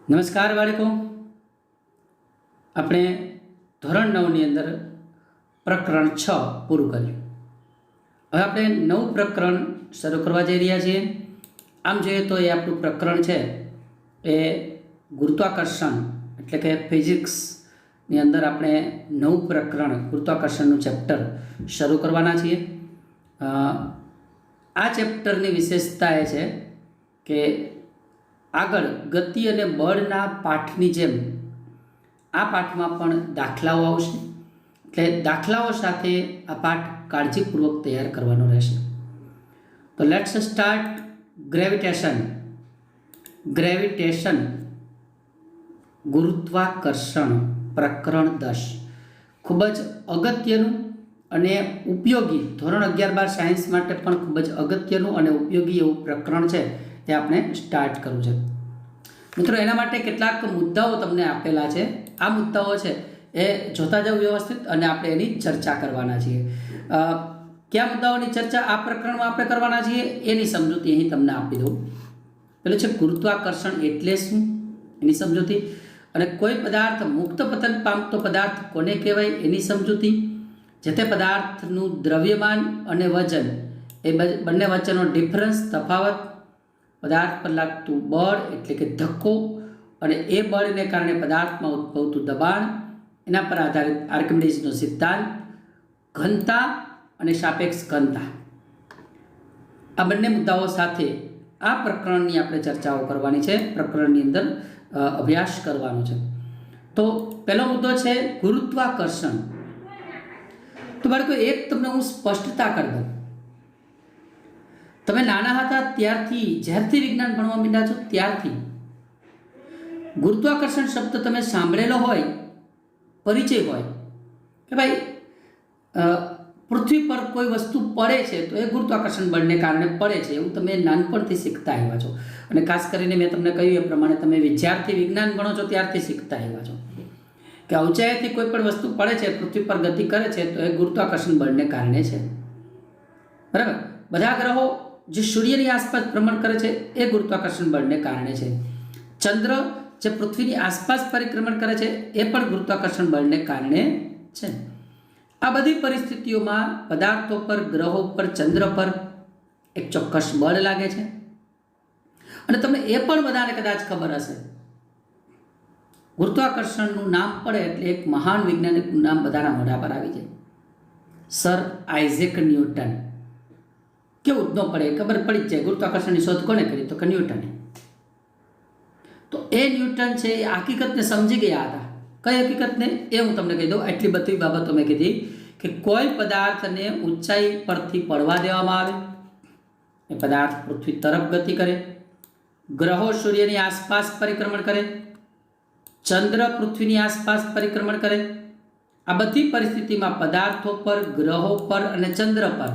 નમસ્કાર બાળકો, આપણે ધોરણ 9ની અંદર પ્રકરણ 6 પૂરું કર્યું. હવે આપણે નવું પ્રકરણ શરૂ કરવા જઈ રહ્યા છીએ. આમ જોઈએ તો એ આપણું પ્રકરણ છે એ ગુરુત્વાકર્ષણ એટલે કે ફિઝિક્સની અંદર આપણે નવું પ્રકરણ ગુરુત્વાકર્ષણનું ચેપ્ટર શરૂ કરવાના છીએ. આ ચેપ્ટરની વિશેષતા એ છે કે આગળ ગતિ અને બળના પાઠની જેમ આ પાઠમાં પણ દાખલાઓ આવશે, એટલે દાખલાઓ સાથે આ પાઠ કાળજીપૂર્વક તૈયાર કરવાનો રહેશે. તો લેટ્સ સ્ટાર્ટ ગ્રેવિટેશન ગુરુત્વાકર્ષણ પ્રકરણ 10. ખૂબ જ અગત્યનું અને ઉપયોગી ધોરણ 11-12 સાયન્સ માટે પણ ખૂબ જ અગત્યનું અને ઉપયોગી એવું પ્રકરણ છે. તે આપણે સ્ટાર્ટ કરવું છે. મિત્રો, એના માટે કેટલાક મુદ્દાઓ તમને આપેલા છે. આ મુદ્દાઓ છે એ જોતા જાવ વ્યવસ્થિત અને આપણે એની ચર્ચા કરવાના છીએ. કયા મુદ્દાઓની ચર્ચા આ પ્રકરણમાં આપણે કરવાના છીએ એની સમજૂતી અહીં તમને આપી દઉં. પેલું છે ગુરુત્વાકર્ષણ એટલે શું, એની સમજૂતી. અને કોઈ પદાર્થ મુક્ત પતન પામતો પદાર્થ કોને કહેવાય એની સમજૂતી. જે તે પદાર્થનું દ્રવ્યમાન અને વજન એ બંને વચ્ચેનો ડિફરન્સ તફાવત, પદાર્થ પર લાગતું બળ એટલે કે ધક્કો અને એ બળને કારણે પદાર્થમાં ઉદ્ભવતું દબાણ, એના પર આધારિત આર્કિમિડીઝનો સિદ્ધાંત, ઘનતા અને સાપેક્ષ ઘનતા. આ બંને મુદ્દાઓ સાથે આ પ્રકરણની આપણે ચર્ચાઓ કરવાની છે, પ્રકરણની અંદર અભ્યાસ કરવાનો છે. તો પહેલો મુદ્દો છે ગુરુત્વાકર્ષણ. તો બાળકો, એક તમને હું સ્પષ્ટતા કરી દઉં. તમે નાના હતા ત્યારથી, જ્યારથી વિજ્ઞાન ભણવા માંડ્યા છો ત્યારથી ગુરુત્વાકર્ષણ શબ્દ તમે સાંભળેલો હોય, પરિચય હોય કે ભાઈ પૃથ્વી પર કોઈ વસ્તુ પડે છે તો એ ગુરુત્વાકર્ષણ બળને કારણે પડે છે, એવું તમે નાનપણથી શીખતા આવ્યા છો. અને ખાસ કરીને મેં તમને કહ્યું એ પ્રમાણે તમે વિદ્યાર્થી વિજ્ઞાન ભણો છો ત્યારથી શીખતા આવ્યા છો કે ઊંચાઈથી કોઈ પણ વસ્તુ પડે છે, પૃથ્વી પર ગતિ કરે છે તો એ ગુરુત્વાકર્ષણ બળને કારણે છે. બરાબર? બધા ગ્રહો જે સૂર્યની આસપાસ ભ્રમણ કરે છે એ ગુરુત્વાકર્ષણ બળને કારણે છે. ચંદ્ર જે પૃથ્વીની આસપાસ પરિક્રમણ કરે છે એ પણ ગુરુત્વાકર્ષણ બળને કારણે છે. આ બધી પરિસ્થિતિઓમાં પદાર્થો પર, ગ્રહો પર, ચંદ્ર પર એક ચોક્કસ બળ લાગે છે. અને તમને એ પણ બધાને કદાચ ખબર હશે, ગુરુત્વાકર્ષણનું નામ પડે એટલે એક મહાન વૈજ્ઞાનિકનું નામ બધાના મોઢા પર આવી જાય, સર આઇઝેક ન્યૂટન. કેવું જ ન પડે, ખબર પડી જ જાય. ગુરુત્વાકર્ષણની શોધ કોને કરી? તો કે ન્યૂટને. તો એ ન્યૂટન છે એ હકીકતને સમજી ગયા હતા. કઈ હકીકતને એ હું તમને કહી દઉં. એટલી બધી બાબતો મેં કીધી કે કોઈ પદાર્થને ઊંચાઈ પરથી પડવા દેવામાં આવે, એ પદાર્થ પૃથ્વી તરફ ગતિ કરે, ગ્રહો સૂર્યની આસપાસ પરિક્રમણ કરે, ચંદ્ર પૃથ્વીની આસપાસ પરિક્રમણ કરે. આ બધી પરિસ્થિતિમાં પદાર્થો પર, ગ્રહો પર અને ચંદ્ર પર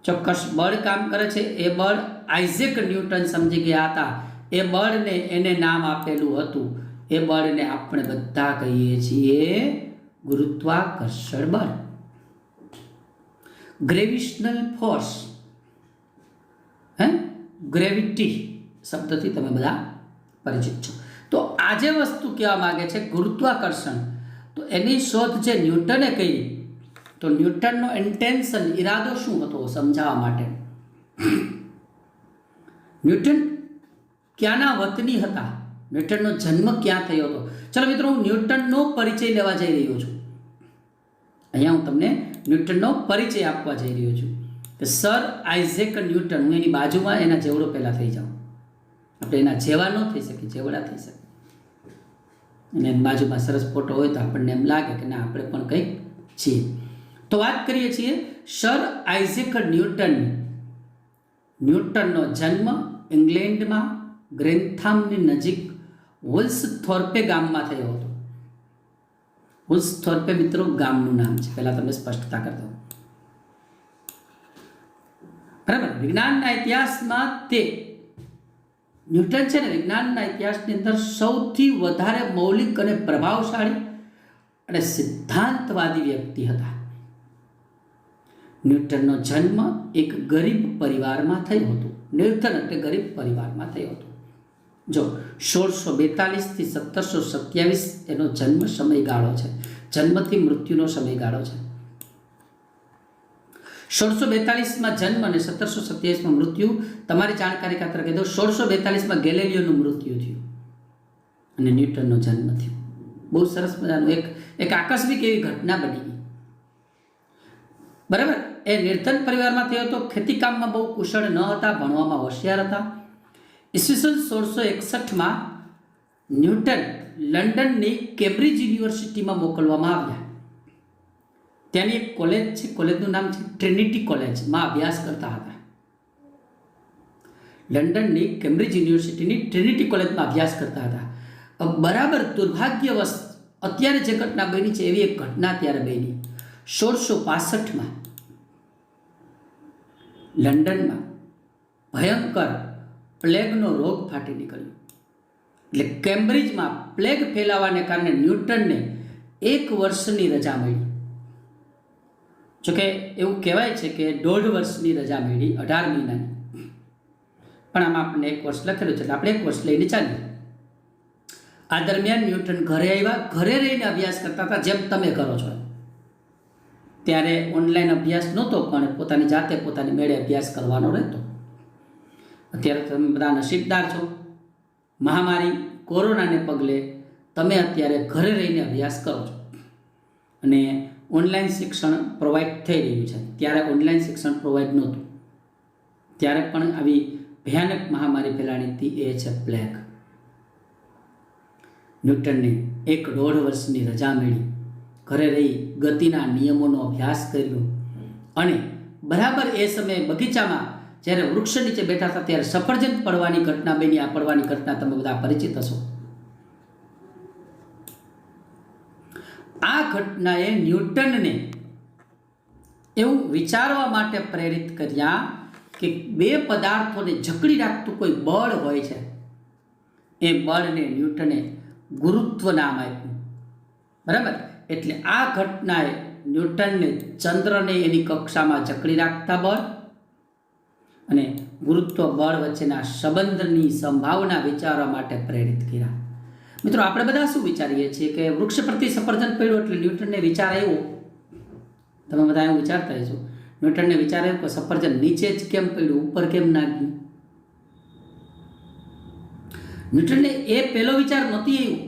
ચોક્કસ બળ કામ કરે છે. એ બળ આઇઝેક ન્યૂટન સમજી ગયા હતા. એ બળને એને નામ આપેલું હતું. એ બળને આપણે બધા કહીએ છીએ ગુરુત્વાકર્ષણ બળ, ગ્રેવિટેશનલ ફોર્સ. ગ્રેવિટી શબ્દથી તમે બધા પરિચિત છો. તો આ જે વસ્તુ કહેવા માંગે છે ગુરુત્વાકર્ષણ, તો એની શોધ જે ન્યૂટને કરી, તો ન્યૂટનનો ઇન્ટેન્શન, ઈરાદો શું હતો સમજાવવા માટે. ન્યૂટન ક્યાંના વતની હતા? ન્યૂટનનો જન્મ ક્યાં થયો હતો? ચલો મિત્રો, હું ન્યૂટનનો પરિચય લેવા જઈ રહ્યો છું. અહીંયા હું તમને ન્યૂટનનો પરિચય આપવા જઈ રહ્યો છું કે સર આઇઝેક ન્યૂટન. હું એની બાજુમાં એના જેવડો પહેલાં થઈ જાઉં. આપણે એના જેવા ન થઈ શકીએ, જેવડા થઈ શકે. અને એની બાજુમાં સરસ ફોટો હોય તો આપણને એમ લાગે કે ના, આપણે પણ કંઈક છીએ. તો વાત કરીએ છીએ સર આઇઝેક ન્યૂટન. ન્યૂટનનો જન્મ ઇંગ્લેન્ડમાં ગ્રેન્થામની નજીક વુલ્સથોર્પે ગામમાં થયો હતો. વુલ્સથોર્પે મિત્રો ગામનું નામ છે, પહેલાં તમને સ્પષ્ટતા કરી દઉં. બરાબર? વિજ્ઞાનના ઇતિહાસમાં તે ન્યૂટન છે ને, વિજ્ઞાનના ઇતિહાસની અંદર સૌથી વધારે મૌલિક અને પ્રભાવશાળી અને સિદ્ધાંતવાદી વ્યક્તિ હતા. ન્યૂટનનો જન્મ એક ગરીબ પરિવારમાં થયો હતો. ન્યૂટન એટલે ગરીબ પરિવારમાં થયો હતો. જો 1642 થી 1727 એનો જન્મ સમયગાળો છે, જન્મથી મૃત્યુનો સમયગાળો છે. 1642માં જન્મ અને 1727માં મૃત્યુ. તમારી જાણકારી ખાતર કહી દઉં, 1642માં ગેલેલિયોનું મૃત્યુ થયું અને ન્યૂટનનો જન્મ થયો. બહુ સરસ મજાનું એક આકસ્મિક એવી ઘટના બની ગઈ. બરાબર. એ નિર્ધન પરિવારમાં થયો હતો. ખેતીકામમાં બહુ કુશળ ન હતા, ભણવામાં હોશિયાર હતા. ઈસવીસન 1661માં ન્યૂટન લંડનની કેમ્બ્રિજ યુનિવર્સિટીમાં મોકલવામાં આવ્યા. ત્યાંની એક કોલેજ છે, કોલેજનું નામ છે ટ્રિનિટી કોલેજમાં અભ્યાસ કરતા હતા. લંડનની કેમ્બ્રિજ યુનિવર્સિટીની ટ્રિનિટી કોલેજમાં અભ્યાસ કરતા હતા. બરાબર દુર્ભાગ્યવશ અત્યારે જે ઘટના બની છે એવી એક ઘટના ત્યારે બની. 1665માં લંડનમાં ભયંકર પ્લેગનો રોગ ફાટી નીકળ્યો. એટલે કેમ્બ્રિજમાં પ્લેગ ફેલાવાને કારણે ન્યૂટનને 1 વર્ષની રજા મળી. જોકે એવું કહેવાય છે કે 1.5 વર્ષની રજા મળી, 18 મહિનાની. પણ આમાં આપણને 1 વર્ષ લખેલું છે એટલે આપણે 1 વર્ષ લઈને ચાલીએ. આ દરમિયાન ન્યૂટન ઘરે આવ્યા. ઘરે રહીને અભ્યાસ કરતા હતા, જેમ તમે કરો છો. ત્યારે ઓનલાઈન અભ્યાસ નહોતો, પણ પોતાની જાતે પોતાની મેળે અભ્યાસ કરવાનો રહેતો. અત્યારે તમે બધા નસીબદાર છો. મહામારી કોરોનાને પગલે તમે અત્યારે ઘરે રહીને અભ્યાસ કરો છો અને ઓનલાઈન શિક્ષણ પ્રોવાઈડ થઈ રહ્યું છે. ત્યારે ઓનલાઈન શિક્ષણ પ્રોવાઈડ નહોતું. ત્યારે પણ આવી ભયાનક મહામારી ફેલાણી હતી, એ છે પ્લેગ. ન્યૂટનને 1.5 વર્ષની રજા મળી. ઘરે રહી ગતિના નિયમોનો અભ્યાસ કર્યો અને બરાબર એ સમયે બગીચામાં જ્યારે વૃક્ષ નીચે બેઠા હતા ત્યારે સફરજન પડવાની ઘટના બની. આ પડવાની ઘટના તમે બધા પરિચિત હશો. આ ઘટનાએ ન્યૂટનને એવું વિચારવા માટે પ્રેરિત કર્યા કે બે પદાર્થોને જકડી રાખતું કોઈ બળ હોય છે. એ બળને ન્યૂટને ગુરુત્વ નામ આપ્યું. બરાબર. એટલે આ ઘટનાએ ન્યૂટનને ચંદ્રને એની કક્ષામાં જકડી રાખતા બળ અને ગુરુત્વ બળ વચ્ચેના સંબંધની સંભાવના વિચારવા માટે પ્રેરિત કર્યા. મિત્રો, આપણે બધા શું વિચારીએ છીએ કે વૃક્ષ પરથી સફરજન પડ્યું એટલે ન્યૂટનને વિચાર આવ્યો. તમે બધા એવું વિચારતા હશો, ન્યૂટનને વિચાર આવ્યો કે સફરજન નીચે જ કેમ પડ્યું, ઉપર કેમ ના ગયું? ન્યૂટનને એ પહેલો વિચાર નહોતી આવ્યો.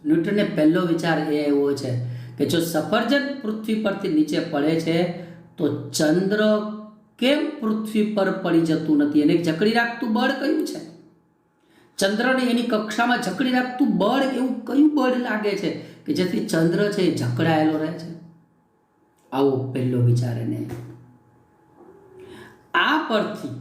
ન્યૂટનને પહેલો વિચાર એ આવ્યો છે કે જો સફરજન પૃથ્વી પરથી નીચે પડે છે તો ચંદ્ર કેમ પૃથ્વી પર પડી જતું નથી? એને જકડી રાખતું બળ કયું છે? ચંદ્રને એની કક્ષામાં જકડી રાખતું બળ એવું કયું બળ લાગે છે કે જેથી ચંદ્ર છે એ જકડાયેલો રહે છે? આવો પહેલો વિચાર એને. આ પરથી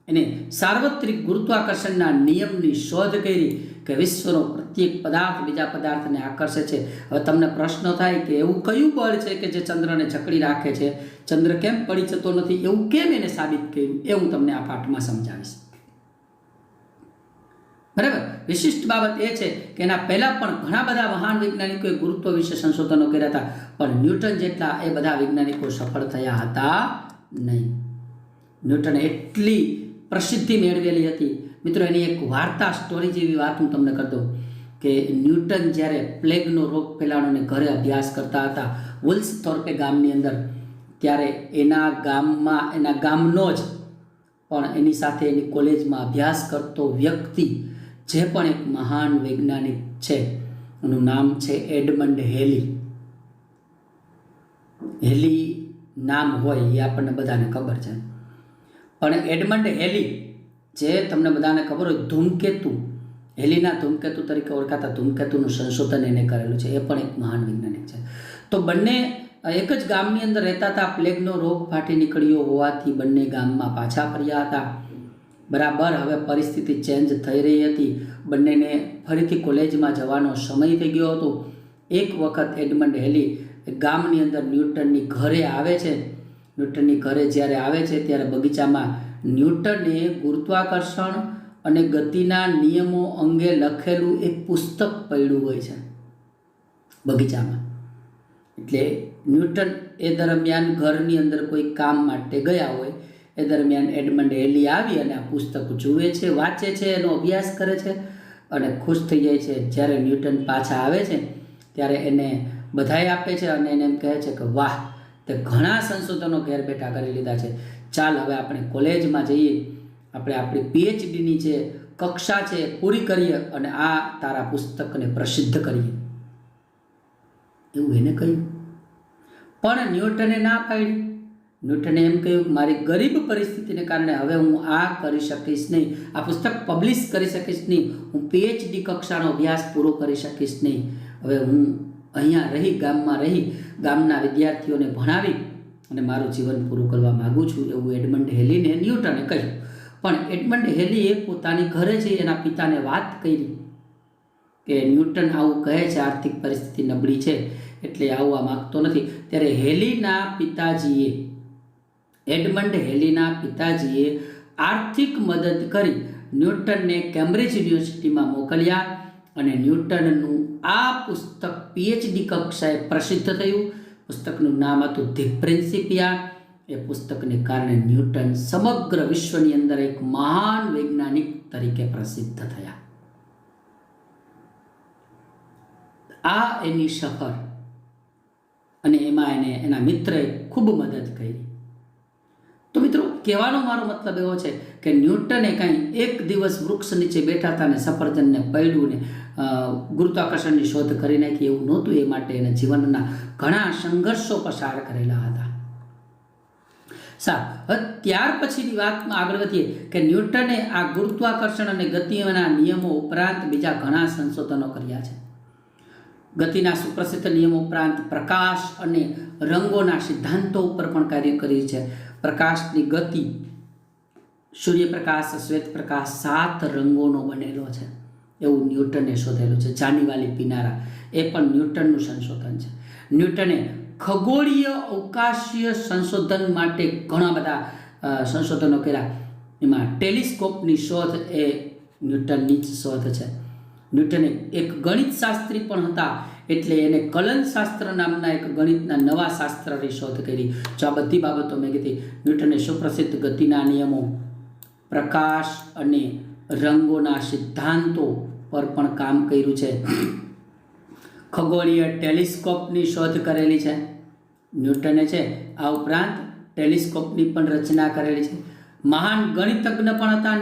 એને સાર્વત્રિક ગુરુત્વાકર્ષણના નિયમની શોધ કરી કે વિશ્વનો પ્રત્યેક પદાર્થ બીજા પદાર્થને આકર્ષે છે. હવે તમને પ્રશ્ન થાય કે એવું કયું બળ છે કે જે ચંદ્રને જકડી રાખે છે? ચંદ્ર કેમ પડી જતો નથી? એવું કેમ એને સાબિત કર્યું? એ હું તમને આ પાઠમાં સમજાવીશ. બરાબર. વિશિષ્ટ બાબત એ છે કે એના પહેલાં પણ ઘણા બધા મહાન વૈજ્ઞાનિકોએ ગુરુત્વ વિશે સંશોધનો કર્યા હતા, પણ ન્યૂટન જેટલા એ બધા વૈજ્ઞાનિકો સફળ થયા હતા નહીં. ન્યૂટને એટલી પ્રસિદ્ધિ મેળવેલી હતી. મિત્રો, એની એક વાર્તા, સ્ટોરી જેવી વાત હું તમને કરી દઉં કે ન્યૂટન જ્યારે પ્લેગનો રોગ ફેલાણોને ઘરે અભ્યાસ કરતા હતા વુલ્સથોર્પે ગામની અંદર, ત્યારે એના ગામનો જ પણ એની સાથે એની કોલેજમાં અભ્યાસ કરતો વ્યક્તિ, જે પણ એક મહાન વૈજ્ઞાનિક છે, એનું નામ છે એડમંડ હેલી. હેલી નામ હોય એ આપણને બધાને ખબર છે, પણ એડમંડ હેલી, જે તમને બધાને ખબર હોય, ધૂમકેતુ, હેલીના ધૂમકેતુ તરીકે ઓળખાતા ધૂમકેતુનું સંશોધન એને કરેલું છે. એ પણ એક મહાન વૈજ્ઞાનિક છે. તો બંને એક જ ગામની અંદર રહેતા હતા. પ્લેગનો રોગ ફાટી નીકળ્યો હોવાથી બંને ગામમાં પાછા ફર્યા હતા. બરાબર. હવે પરિસ્થિતિ ચેન્જ થઈ રહી હતી. બંનેને ફરીથી કોલેજમાં જવાનો સમય થઈ ગયો હતો. એક વખત એડમંડ હેલી ગામની અંદર ન્યૂટનની ઘરે આવે છે. ન્યૂટનની ઘરે જ્યારે આવે છે ત્યારે બગીચામાં ન્યૂટને ગુરુત્વાકર્ષણ અને ગતિના નિયમો અંગે લખેલું એક પુસ્તક પડ્યું હોય છે બગીચામાં. એટલે ન્યૂટન એ દરમિયાન ઘરની અંદર કોઈ કામ માટે ગયા હોય એ દરમિયાન એડમંડ હેલી આવી અને આ પુસ્તક જુએ છે, વાંચે છે, એનો અભ્યાસ કરે છે અને ખુશ થઈ જાય છે. જ્યારે ન્યૂટન પાછા આવે છે ત્યારે એને બધાઈ આપે છે અને એને એમ કહે છે કે વાહ, તે ઘણા સંશોધનો ઘેર બેઠા કરી લીધા છે, ચાલ હવે આપણે કોલેજમાં જઈએ, આપણે આપણી પીએચડીની જે કક્ષા છે એ પૂરી કરીએ અને આ તારા પુસ્તકને પ્રસિદ્ધ કરીએ, એવું એને કહ્યું. પણ ન્યૂટને ના પાડી. ન્યૂટને એમ કહ્યું, મારી ગરીબ પરિસ્થિતિને કારણે હવે હું આ કરી શકીશ નહીં, આ પુસ્તક પબ્લિશ કરી શકીશ નહીં, હું પીએચડી કક્ષાનો અભ્યાસ પૂરો કરી શકીશ નહીં. હવે હું અહીંયા રહી, ગામમાં રહી, ગામના વિદ્યાર્થીઓને ભણાવી અને મારું જીવન પૂરું કરવા માગું છું, એવું એડમંડ હેલીને ન્યૂટને કહ્યું. પણ એડમંડ હેલીએ પોતાની ઘરે જઈ એના પિતાને વાત કરી કે ન્યૂટન આવું કહે છે, આર્થિક પરિસ્થિતિ નબળી છે એટલે આવવા માગતો નથી. ત્યારે એડમંડ હેલીના પિતાજીએ આર્થિક મદદ કરી ન્યૂટનને કેમ્બ્રિજ યુનિવર્સિટીમાં મોકલ્યા અને ન્યૂટનનું આ પુસ્તક પીએચડી કક્ષાએ પ્રસિદ્ધ થયું. પુસ્તકનું નામ હતું ધી પ્રિન્સિપિયા. એ પુસ્તકને કારણે ન્યૂટન સમગ્ર વિશ્વની અંદર એક મહાન વૈજ્ઞાનિક તરીકે પ્રસિદ્ધ થયા. આ એની સફર અને એમાં એને એના મિત્રએ ખૂબ મદદ કરી. તો મિત્રો, કહેવાનો મારો મતલબ એવો છે કે ન્યૂટને કાંઈ એક દિવસ વૃક્ષ નીચે બેઠા હતા ને સફરજનને પડ્યું ને ગુરુત્વાકર્ષણની શોધ કરી નાખી એવું નહોતું. એ માટે એને જીવનના ઘણા સંઘર્ષો પસાર કરેલા હતા. ત્યાર પછીની વાતમાં આગળ વધીએ કે ન્યૂટને આ ગુરુત્વાકર્ષણ અને ગતિના નિયમો ઉપરાંત બીજા ઘણા સંશોધનો કર્યા છે. ગતિના સુપ્રસિદ્ધ નિયમો ઉપરાંત પ્રકાશ અને રંગોના સિદ્ધાંતો ઉપર પણ કાર્ય કર્યું છે. પ્રકાશની ગતિ, સૂર્યપ્રકાશ, શ્વેતપ્રકાશ 7 રંગોનો બનેલો છે એવું ન્યૂટને શોધેલું છે. જાનીવાલી પિનારા એ પણ ન્યૂટનનું સંશોધન છે. ન્યૂટને ખગોળીય અવકાશીય સંશોધન માટે ઘણા બધા સંશોધનો કર્યા. એમાં ટેલિસ્કોપની શોધ એ ન્યૂટનની જ શોધ છે. ન્યૂટને એક ગણિત શાસ્ત્રી પણ હતા એટલે એને કલનશાસ્ત્ર નામના એક ગણિતના નવા શાસ્ત્રની શોધ કરી. જો આ બધી બાબતો મેં કીધી. ન્યૂટને સુપ્રસિદ્ધ ગતિના નિયમો, પ્રકાશ અને રંગોના સિદ્ધાંતો પર પણ કામ કર્યું છે. ખગોળીય ટેલિસ્કોપની શોધ કરેલી છે ન્યૂટને છે. આ ઉપરાંત ટેલિસ્કોપની પણ રચના કરેલી છે. મહાન ગણિતજ્ઞ પણ હતા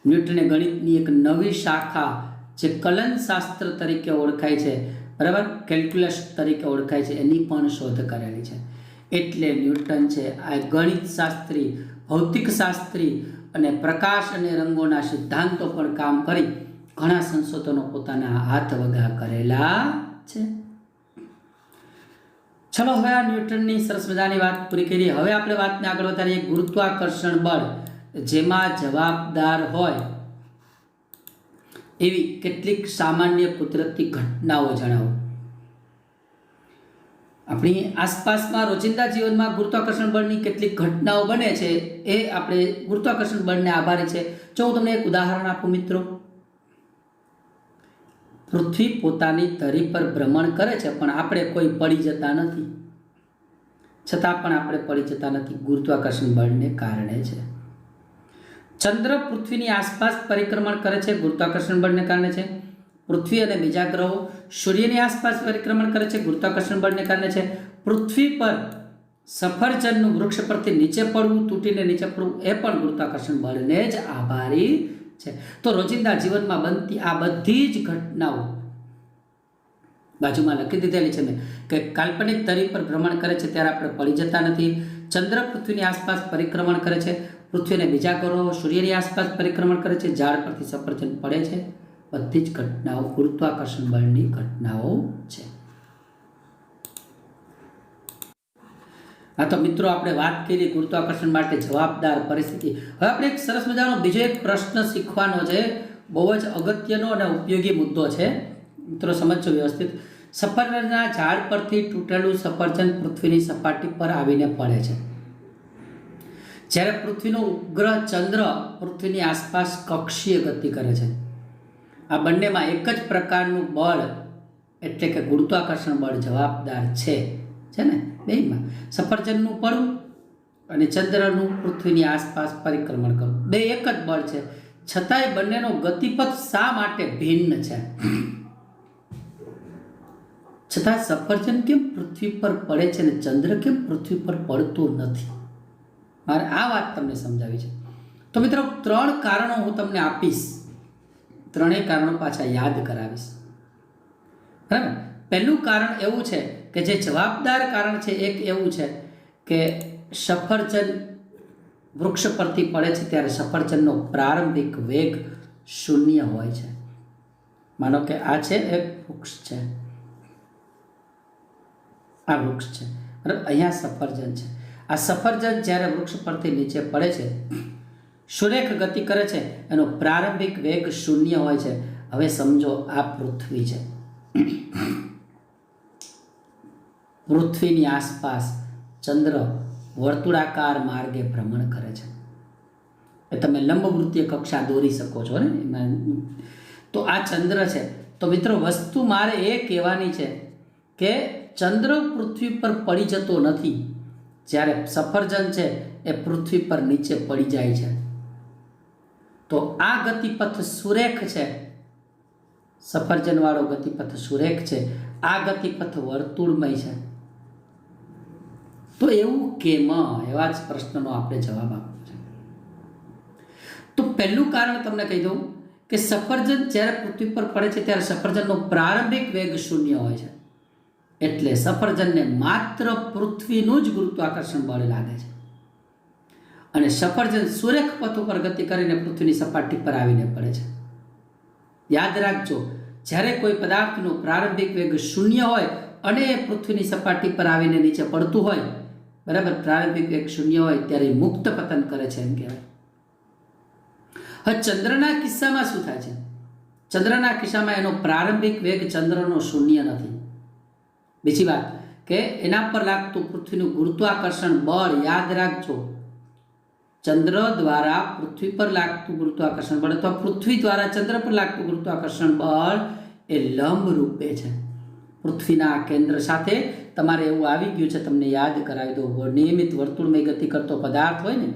ન્યૂટને ગણિતની એક નવી શાખા જે કલનશાસ્ત્ર તરીકે ઓળખાય છે, બરાબર, કેલ્ક્યુલસ તરીકે ઓળખાય છે, એની પણ શોધ કરેલી છે. એટલે ન્યૂટન છે આ ગણિત શાસ્ત્રી, ભૌતિક શાસ્ત્રી અને પ્રકાશ અને રંગોના સિદ્ધાંતો પર કામ કરી ઘણા સંશોધનો પોતાના હાથ વગા કરેલા છે. ચલો, હવે આ ન્યૂટનની સરસ મજાની વાત પૂરી કરી. હવે આપણે વાતને આગળ વધારીએ. ગુરુત્વાકર્ષણ બળ જેમાં જવાબદાર હોય એવી કેટલીક સામાન્ય કુદરતી ઘટનાઓ જણાવો. આપણી આસપાસમાં રોજિંદા જીવનમાં ગુરુત્વાકર્ષણ બળની કેટલીક ઘટનાઓ બને છે એ આપણે ગુરુત્વાકર્ષણ બળને આભારી છે. જો હું તમને એક ઉદાહરણ આપું મિત્રો, પૃથ્વી પોતાની ધરી પર ભ્રમણ કરે છે પણ આપણે કોઈ પડી જતા નથી. છતાં પણ આપણે પડી જતા નથી, ગુરુત્વાકર્ષણ બળને કારણે છે. ચંદ્ર પૃથ્વીની આસપાસ પરિક્રમણ કરે છે, ગુરુત્વાકર્ષણ બળને કારણે છે. પૃથ્વી અને બીજા ગ્રહો સૂર્યની આસપાસ પરિક્રમણ કરે છે, ગુરુત્વાકર્ષણ બળને કારણે છે. પૃથ્વી પર સફરજનનું વૃક્ષ પરથી નીચે પડવું, તૂટીને નીચે પડવું, એ પણ ગુરુત્વાકર્ષણ બળને જ આભારી છે. તો રોજિંદા જીવનમાં બનતી આ બધી જ ઘટનાઓ બાજુમાં લખી દીધેલી છે મેં કે કાલ્પનિક ધરી પર ભ્રમણ કરે છે ત્યારે આપણે પડી જતા નથી. ચંદ્ર પૃથ્વીની આસપાસ પરિક્રમણ કરે છે, પૃથ્વી અને બીજા ગ્રહો સૂર્યની આસપાસ પરિક્રમણ કરે છે, ઝાડ પરથી સફરજન પડે છે. બધી જ ઘટનાઓ ગુરુત્વાકર્ષણ બળની ઘટનાઓ છે. હા, તો મિત્રો આપણે વાત કરી ગુરુત્વાકર્ષણ માટે જવાબદાર પરિસ્થિતિ. હવે આપણે એક સરસ મજાનો બીજો એક પ્રશ્ન શીખવાનો છે, બહુ જ અગત્યનો અને ઉપયોગી મુદ્દો છે. મિત્રો સમજો વ્યવસ્થિત. સફરજનના ઝાડ પરથી તૂટેલું સફરજન પૃથ્વીની સપાટી પર આવીને પડે છે. જ્યારે પૃથ્વીનો ઉપગ્રહ ચંદ્ર પૃથ્વીની આસપાસ કક્ષીય ગતિ કરે છે. આ બંનેમાં એક જ પ્રકારનું બળ એટલે કે ગુરુત્વાકર્ષણ બળ જવાબદાર છે ને બેમાં. સફરજનનું પડવું અને ચંદ્રનું પૃથ્વીની આસપાસ પરિક્રમણ કરવું, બે એક જ બળ છે, છતાંય બંનેનો ગતિપથ શા માટે ભિન્ન છે? છતાં સફરજન કેમ પૃથ્વી પર પડે છે અને ચંદ્ર કેમ પૃથ્વી પર પડતો નથી? મારે આ વાત તમને સમજાવી છે. તો મિત્રો 3 કારણો હું તમને આપીશ, 3 કારણો પાછા યાદ કરાવીશ. બરાબર. પહેલું કારણ એવું છે કે જે જવાબદાર કારણ છે, એક એવું છે કે સફરજન વૃક્ષ પરથી પડે છે ત્યારે સફરજનનો પ્રારંભિક વેગ 0 હોય છે. માનો કે આ છે એક વૃક્ષ છે, આ વૃક્ષ છે, બરાબર. અહીંયા સફરજન છે. આ સફરજન જ્યારે વૃક્ષ પરથી નીચે પડે છે, સુરેખ ગતિ કરે છે, એનો પ્રારંભિક વેગ 0 હોય છે. હવે સમજો આ પૃથ્વી છે, પૃથ્વીની આસપાસ ચંદ્ર વર્તુળાકાર માર્ગે ભ્રમણ કરે છે. એ તમે લંબવૃત્તીય કક્ષા દોરી શકો છો ને. તો આ ચંદ્ર છે. તો મિત્રો વસ્તુ મારે એ કહેવાની છે કે ચંદ્ર પૃથ્વી પર પડી જતો નથી, જ્યારે સફરજન છે એ પૃથ્વી પર નીચે પડી જાય છે. તો આ ગતિપથ સુરેખ છે, સફરજનવાળો ગતિપથ સુરેખ છે, આ ગતિપથ વર્તુળમય છે. તો એવું કેમ? એવા જ પ્રશ્નનો આપણે જવાબ આપવો છે. તો પહેલું કારણ તમને કહી દઉં કે સફરજન જ્યારે પૃથ્વી પર પડે છે ત્યારે સફરજનનો પ્રારંભિક વેગ 0 હોય છે. એટલે સફરજનને માત્ર પૃથ્વીનું જ ગુરુત્વાકર્ષણ બળ લાગે છે અને સફરજન સુરેખ પથ ઉપર ગતિ કરીને પૃથ્વીની સપાટી પર આવીને પડે છે. યાદ રાખજો, જ્યારે કોઈ પદાર્થનો પ્રારંભિક વેગ 0 હોય અને એ પૃથ્વીની સપાટી પર આવીને નીચે પડતું હોય, બરાબર, પ્રારંભિક વેગ 0 હોય ત્યારે મુક્ત પતન કરે છે એમ કહેવાય. હવે ચંદ્રના કિસ્સામાં શું થાય છે? ચંદ્રના કિસ્સામાં એનો પ્રારંભિક વેગ ચંદ્રનો 0 નથી. બીજી વાત કે એના પર લાગતું પૃથ્વીનું ગુરુત્વાકર્ષણ બળ, યાદ રાખજો, ચંદ્ર દ્વારા પૃથ્વી પર લાગતું ગુરુત્વાકર્ષણ બળ અથવા પૃથ્વી દ્વારા ચંદ્ર પર લાગતું ગુરુત્વાકર્ષણ બળ એ લંબ રૂપે છે. પૃથ્વીના કેન્દ્ર સાથે તમારે એવું આવી ગયું છે, તમને યાદ કરાવી દો, નિયમિત વર્તુળમય ગતિ કરતો પદાર્થ હોય ને,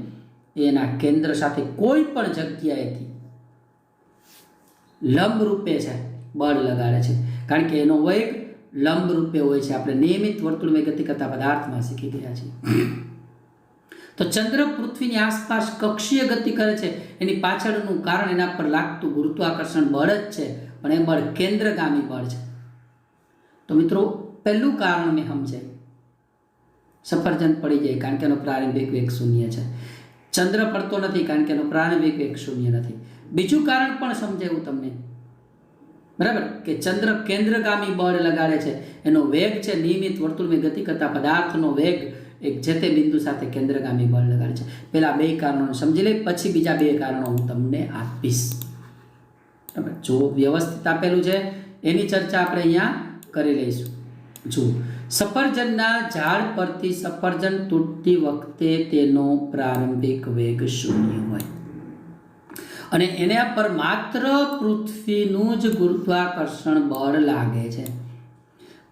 એના કેન્દ્ર સાથે કોઈ પણ જગ્યાએથી લંબ રૂપે છે બળ લગાડે છે, કારણ કે એનો વેગ લંબ રૂપે હોય છે. આપણે નિયમિત વર્તુળમય ગતિ કરતા પદાર્થમાં શીખી ગયા છીએ. તો ચંદ્ર પૃથ્વીની આસપાસ કક્ષીય ગતિ કરે છે, એની પાછળનું કારણ એના પર લાગતું ગુરુત્વાકર્ષણ બળ જ છે, પણ એ બળ કેન્દ્રગામી બળ છે. તો મિત્રો પહેલું કારણ મેં સમજાય, સફરજન પડી જાય કારણ કે એનો પ્રારંભિક વેગ 0 છે. ચંદ્ર પડતો નથી કારણ કે એનો પ્રારંભિક વેગ 0 નથી. બીજું કારણ પણ સમજાયું તમને, બરાબર, કે ચંદ્ર કેન્દ્રગામી બળ લગાડે છે, એનો વેગ છે નિયમિત વર્તુળમાં ગતિ કરતા પદાર્થનો વેગ એક જે તે બિંદુ સાથે કેન્દ્રગામી બળ લગાડે છે. પહેલા 2 કારણોને સમજી લઈ, પછી બીજા 2 કારણો હું તમને આપીશ. બરાબર, જો વ્યવસ્થિત આપેલું છે એની ચર્ચા આપણે અહીંયા કરી લઈશું. જુઓ, સફરજનના ઝાડ પરથી સફરજન તૂટતી વખતે તેનો પ્રારંભિક વેગ 0 હોય અને એના પર માત્ર પૃથ્વીનું જ ગુરુત્વાકર્ષણ બળ લાગે છે.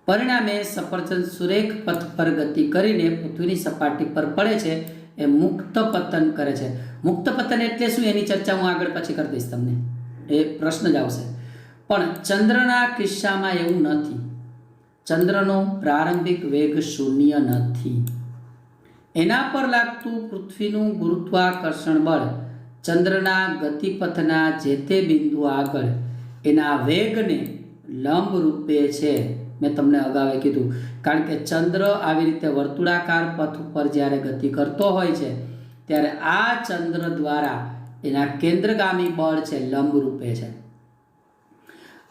પરિણામે સફરજન સુરેખ પથ પર ગતિ કરીને પૃથ્વીની સપાટી પર પડે છે, એ મુક્ત પતન કરે છે. મુક્ત પતન એટલે શું એની ચર્ચા હું આગળ પછી કરી દઈશ તમને, એ પ્રશ્ન જ આવશે. પણ ચંદ્રના કિસ્સામાં એવું નથી. ચંદ્રનો પ્રારંભિક વેગ 0 નથી. એના પર લાગતું પૃથ્વીનું ગુરુત્વાકર્ષણ બળ ચંદ્રના ગતિપથના જે તે બિંદુ આગળ એના વેગને લંબ રૂપે છે. મેં તમને અગાઉ કીધું, કારણ કે ચંદ્ર આવી રીતે વર્તુળાકાર પથ ઉપર જ્યારે ગતિ કરતો હોય છે ત્યારે આ ચંદ્ર દ્વારા એના કેન્દ્રગામી બળ છે લંબ રૂપે છે.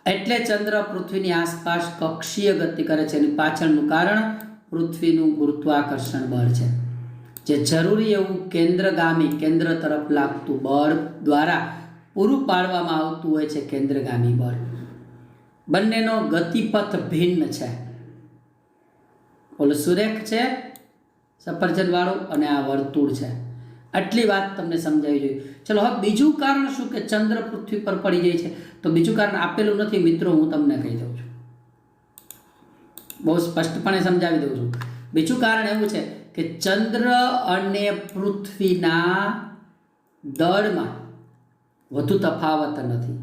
એટલે ચંદ્ર પૃથ્વીની આસપાસ કક્ષીય ગતિ કરે છે. એની પાછળનું કારણ પૃથ્વીનું ગુરુત્વાકર્ષણ બળ છે, જે જરૂરી એવું કેન્દ્રગામી, કેન્દ્ર તરફ લાગતું બળ દ્વારા પૂરું પાડવામાં આવતું હોય છે. કેન્દ્રગામી બળ બંનેનો ગતિપથ ભિન્ન છે. ઓલું સુરેખ છે સફરજન વાળું અને આ વર્તુળ છે. આટલી વાત તમને સમજાવી જોઈએ. ચલો હવે બીજું કારણ શું કે ચંદ્ર પૃથ્વી પર પડી જાય છે? તો બીજું કારણ આપેલું નથી મિત્રો, હું તમને કહી દઉં છું, બહુ સ્પષ્ટપણે સમજાવી દઉં છું. બીજું કારણ એવું છે કે ચંદ્ર અને પૃથ્વીના દળમાં વધુ તફાવત નથી,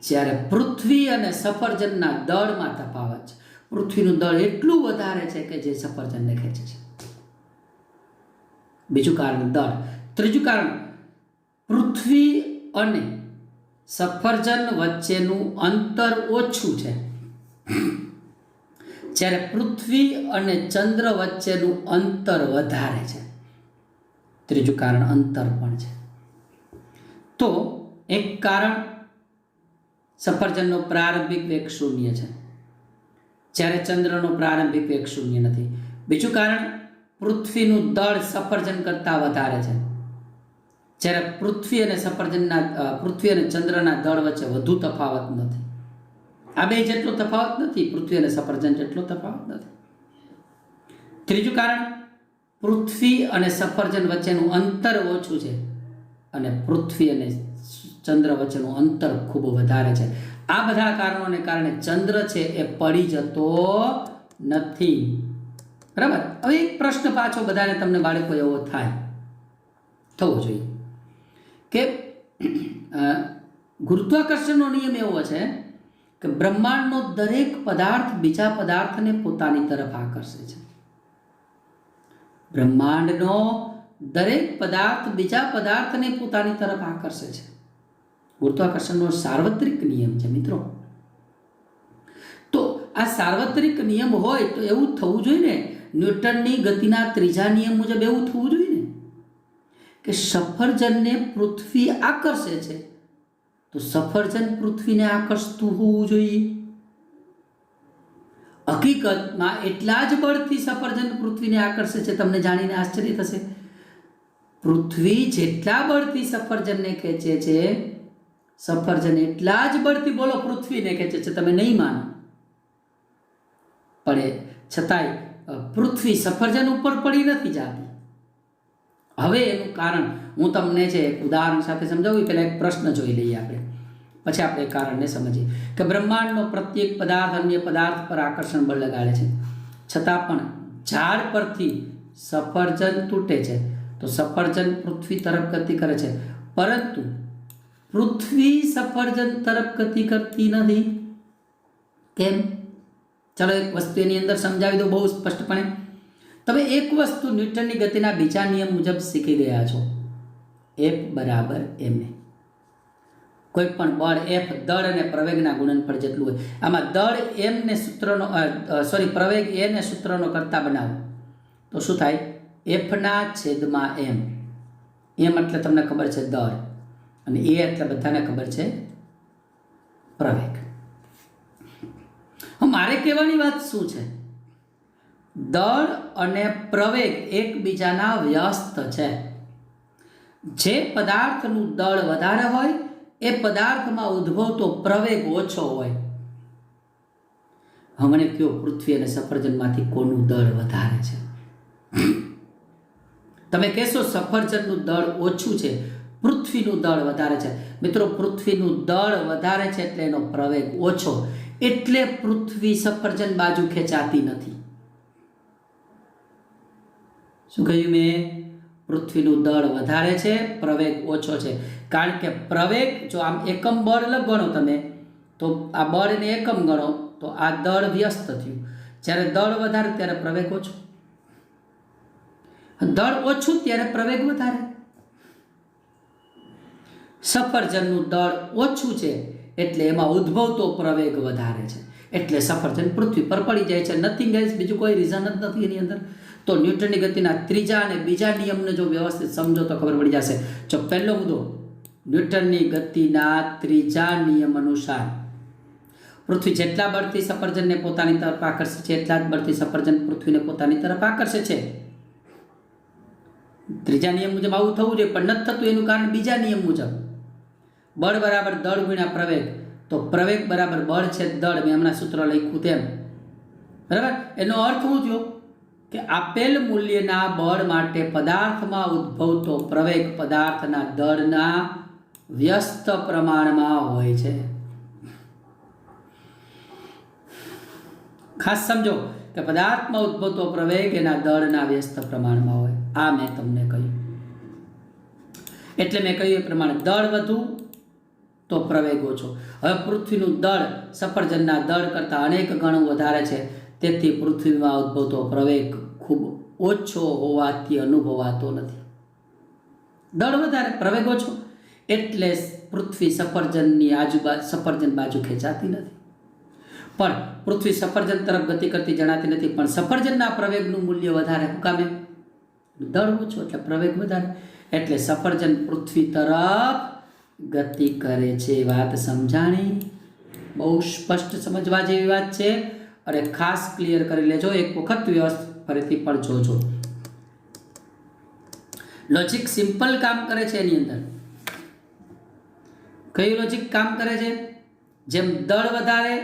જ્યારે પૃથ્વી અને સફરજનના દળમાં તફાવત છે. પૃથ્વીનું દળ એટલું વધારે છે કે જે સફરજનને ખેંચે છે. બીજું કારણ દળ. ત્રીજું કારણ પૃથ્વી અને સફરજન વચ્ચેનું અંતર ઓછું છે, જ્યારે પૃથ્વી અને ચંદ્ર વચ્ચેનું અંતર વધારે છે. ત્રીજું કારણ અંતર પણ છે. તો એક કારણ સફરજનનો પ્રારંભિક વેગ 0 છે, જ્યારે ચંદ્રનો પ્રારંભિક વેગ 0 નથી. બીજું કારણ પૃથ્વીનું દળ સફરજન કરતાં વધારે છે, જ્યારે પૃથ્વી અને ચંદ્રના દળ વચ્ચે વધુ તફાવત નથી. આ બે જેટલો તફાવત નથી, પૃથ્વી અને સફરજન જેટલો તફાવત નથી. ત્રીજું કારણ પૃથ્વી અને સફરજન વચ્ચેનું અંતર ઓછું છે અને પૃથ્વી અને ચંદ્ર વચ્ચેનું અંતર ખૂબ વધારે છે. આ બધા કારણોને કારણે ચંદ્ર છે એ પડી જતો નથી. બરાબર. હવે એક પ્રશ્ન પાછો બધાને તમને બાળકો એવો થવો જોઈએ કે ગુરુત્વાકર્ષણનો નિયમ એવો છે કે બ્રહ્માંડનો દરેક પદાર્થ બીજા પદાર્થને પોતાની તરફ આકર્ષે છે. બ્રહ્માંડનો દરેક પદાર્થ બીજા પદાર્થને પોતાની તરફ આકર્ષે છે. ગુરુત્વાકર્ષણનો સાર્વત્રિક નિયમ છે મિત્રો. તો આ સાર્વત્રિક નિયમ હોય તો એવું થવું જોઈએ ને, ન્યૂટનની ગતિના ત્રીજા નિયમ મુજબ એવું થવું જોઈએ ને કે સફરજનને પૃથ્વી આકર્ષે છે તો સફરજન પૃથ્વીને આકર્ષતું હોવું જોઈએ. હકીકતમાં એટલા જ બળથી સફરજન પૃથ્વીને આકર્ષે છે. તમને જાણીને આશ્ચર્ય થશે, પૃથ્વી જેટલા બળથી સફરજનને ખેંચે છે, સફરજન એટલા જ બળથી બોલો પૃથ્વીને ખેંચે છે. તમે નહીં માનો, પણ છતાંય પૃથ્વી સફરજન ઉપર પડી નથી જતી. હવે એનું કારણ હું તમને છે એક ઉદાહરણ સાથે સમજાવું. પહેલાં એક પ્રશ્ન જોઈ લઈએ આપણે, પછી આપણે એ કારણને સમજીએ કે બ્રહ્માંડનો પ્રત્યેક પદાર્થ અન્ય પદાર્થ પર આકર્ષણ બળ લગાડે છે, છતાં પણ ઝાડ પરથી સફરજન તૂટે છે તો સફરજન પૃથ્વી તરફ ગતિ કરે છે, પરંતુ પૃથ્વી સફરજન તરફ ગતિ કરતી નથી. કેમ? ચાલો એક વસ્તુ એની અંદર સમજાવી દો બહુ સ્પષ્ટપણે. તમે એક વસ્તુ ન્યૂટનની ગતિના બીજા નિયમ મુજબ શીખી ગયા છો, F બરાબર ma. કોઈ પણ બળ F દળ અને પ્રવેગના ગુણનફળ જેટલું હોય. આમાં દળ m ને સૂત્રનો પ્રવેગ a ને સૂત્રનો કરતા બનાવો તો શું થાય? F ના છેદમાં m. m એટલે તમને ખબર છે દળ, અને a એટલે બધાને ખબર છે પ્રવેગ. મારે કહેવાની વાત શું છે? દળ અને પ્રવેગ એકબીજાના વ્યસ્ત છે. જે પદાર્થનું દળ વધારે હોય એ પદાર્થમાં ઉદ્ભવતો પ્રવેગ ઓછો હોય. મને કયો, પૃથ્વી અને સફરજનમાંથી કોનું દળ વધારે છે? તમે કહેશો સફરજનનું દળ ઓછું છે, પૃથ્વીનું દળ વધારે છે. મિત્રો, પૃથ્વીનું દળ વધારે છે એટલે એનો પ્રવેગ ઓછો, એટલે પૃથ્વી સફરજન બાજુ ખેંચાતી નથી. શું કહ્યું મેં? પૃથ્વીનું દળ વધારે છે, પ્રવેગ ઓછો છે. કારણ કે પ્રવેગ, જો આમ એકમ બળ ગણો તમે, તો આ બળને એકમ ગણો તો આ દળ વ્યસ્ત થયું. જ્યારે દળ વધારે ત્યારે પ્રવેગ ઓછો, દળ ઓછું ત્યારે પ્રવેગ વધારે. સફરજનનું દળ ઓછું છે એટલે એમાં ઉદ્ભવતો પ્રવેગ વધારે છે, એટલે સફરજન પૃથ્વી પર પડી જાય છે. નથિંગ એલ્સ, બીજું કોઈ રીઝન જ નથી એની અંદર. તો ન્યૂટનની ગતિના ત્રીજા અને બીજા નિયમને જો વ્યવસ્થિત સમજો તો ખબર પડી જશે. જો પહેલો મુદ્દો, ન્યૂટનની ગતિના ત્રીજા નિયમ અનુસાર પૃથ્વી જેટલા બળથી સફરજનને પોતાની તરફ આકર્ષે છે એટલા જ બળથી સફરજન પૃથ્વીને પોતાની તરફ આકર્ષે છે. ત્રીજા નિયમ મુજબ આવું થવું જોઈએ, પણ નથી થતું. એનું કારણ બીજા નિયમ મુજબ બળ બરાબર દળ ગુણ્યા પ્રવેગ, તો પ્રવેગ બરાબર બળ છે દળ. મેં હમણાં સૂત્ર લખ્યું તેમ, બરાબર. એનો અર્થ શું થયો કે આપેલ મૂલ્યના બળ માટે પદાર્થમાં ઉદ્ભવતો પ્રવેગ પદાર્થના દળના વ્યસ્ત પ્રમાણમાં હોય છે. ખાસ સમજો કે કે પદાર્થમાં ઉદ્ભવતો પ્રવેગ એના દળના વ્યસ્ત પ્રમાણમાં હોય. આ મેં તમને કહ્યું. એટલે મેં કહ્યું એ પ્રમાણે દળ વધુ તો પ્રવેગ ઓછો. હવે પૃથ્વીનું દળ સફરજનના દળ કરતાં અનેક ગણું વધારે છે, તેથી પૃથ્વીમાં ઉદ્ભવતો પ્રવેગ ખૂબ ઓછો હોવાથી અનુભવાતો નથી. દળ વધારે, પ્રવેગ ઓછો, એટલે પૃથ્વી સફરજન બાજુ ખેંચાતી નથી. પણ પૃથ્વી સફરજન તરફ ગતિ કરતી જણાતી નથી, પણ સફરજનના પ્રવેગનું મૂલ્ય વધારે. શું કામે? દળ ઓછો એટલે પ્રવેગ વધારે, એટલે સફરજન પૃથ્વી તરફ ગતિ કરે છે. વાત સમજાણી? બહુ સ્પષ્ટ સમજવા જેવી વાત છે, અને ખાસ ક્લિયર કરી લેજો. એક વખત વ્યવસ્થિત ફરીથી પણ જોજો. લોજિક સિમ્પલ કામ કરે છે. એની અંદર કયું લોજિક કામ કરે છે? જેમ દળ વધારે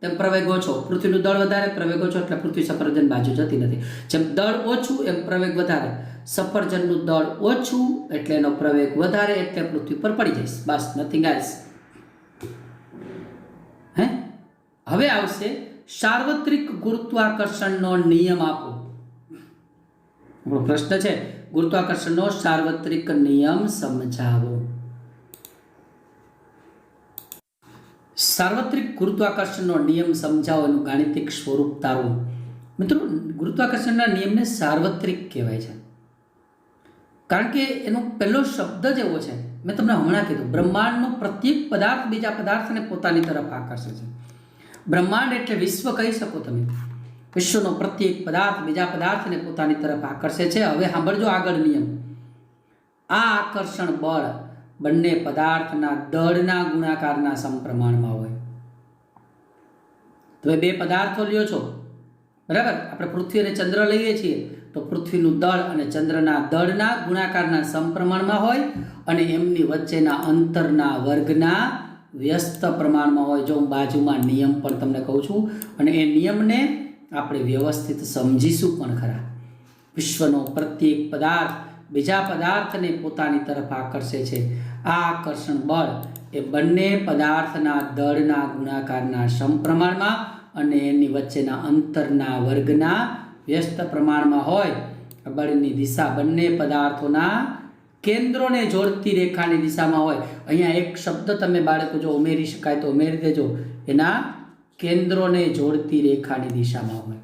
તેમ પ્રવેગ ઓછો. પૃથ્વીનું દળ વધારે, પ્રવેગ ઓછો, એટલે પૃથ્વી સફરજન બાજુ જતી નથી. જેમ દળ ઓછું એમ પ્રવેગ વધારે. સફરજનનું દળ ઓછું એટલે એનો પ્રવેગ વધારે, એટલે પૃથ્વી પર પડી જઈશ. બસ, નથિંગ એલ્સ. હવે આવશે સાર્વત્રિક ગુરુત્વાકર્ષણનો નિયમ આપો. આપણો પ્રશ્ન છે ગુરુત્વાકર્ષણનો સાર્વત્રિક નિયમ સમજાવો. સાર્વત્રિક ગુરુત્વાકર્ષણનો નિયમ સમજાવો, એનું ગાણિતિક સ્વરૂપ તારવું. મિત્રો, ગુરુત્વાકર્ષણના નિયમને સાર્વત્રિક કહેવાય છે, કારણ કે એનો પહેલો શબ્દ જ એવો છે. મેં તમને હમણાં કીધું, બ્રહ્માંડનો પ્રત્યેક પદાર્થ બીજા પદાર્થને પોતાની તરફ આકર્ષે છે. બ્રહ્માંડ એટલે વિશ્વ કહી શકો તમે. વિશ્વનો પ્રત્યેક પદાર્થ બીજા પદાર્થને પોતાની તરફ આકર્ષે છે. હવે સાંભળજો આગળ નિયમ. આ આકર્ષણ બળ બંને પદાર્થના દળના ગુણાકારના સમપ્રમાણમાં હોય. તમે બે પદાર્થો લ્યો છો, બરાબર? આપણે પૃથ્વી અને ચંદ્ર લઈએ છીએ, તો પૃથ્વીનું દળ અને ચંદ્રના દળના ગુણાકારના સમપ્રમાણમાં હોય, અને એમની વચ્ચેના અંતરના વર્ગના વ્યસ્ત પ્રમાણમાં હોય. જો હું બાજુમાં નિયમ પણ તમને કહું છું, અને એ નિયમને આપણે વ્યવસ્થિત સમજીશું પણ ખરા. વિશ્વનો પ્રત્યેક પદાર્થ બીજા પદાર્થને પોતાની તરફ આકર્ષે છે. આ આકર્ષણ બળ એ બંને પદાર્થના દળના ગુણાકારના સમપ્રમાણમાં અને એની વચ્ચેના અંતરના વર્ગના વ્યસ્ત પ્રમાણમાં હોય. બળની દિશા બંને પદાર્થોના કેન્દ્રોને જોડતી રેખાની દિશામાં હોય. અહીંયા એક શબ્દ તમે બાળકો જો ઉમેરી શકાય તો ઉમેરી દેજો. એના કેન્દ્રોને જોડતી રેખાની દિશામાં હોય.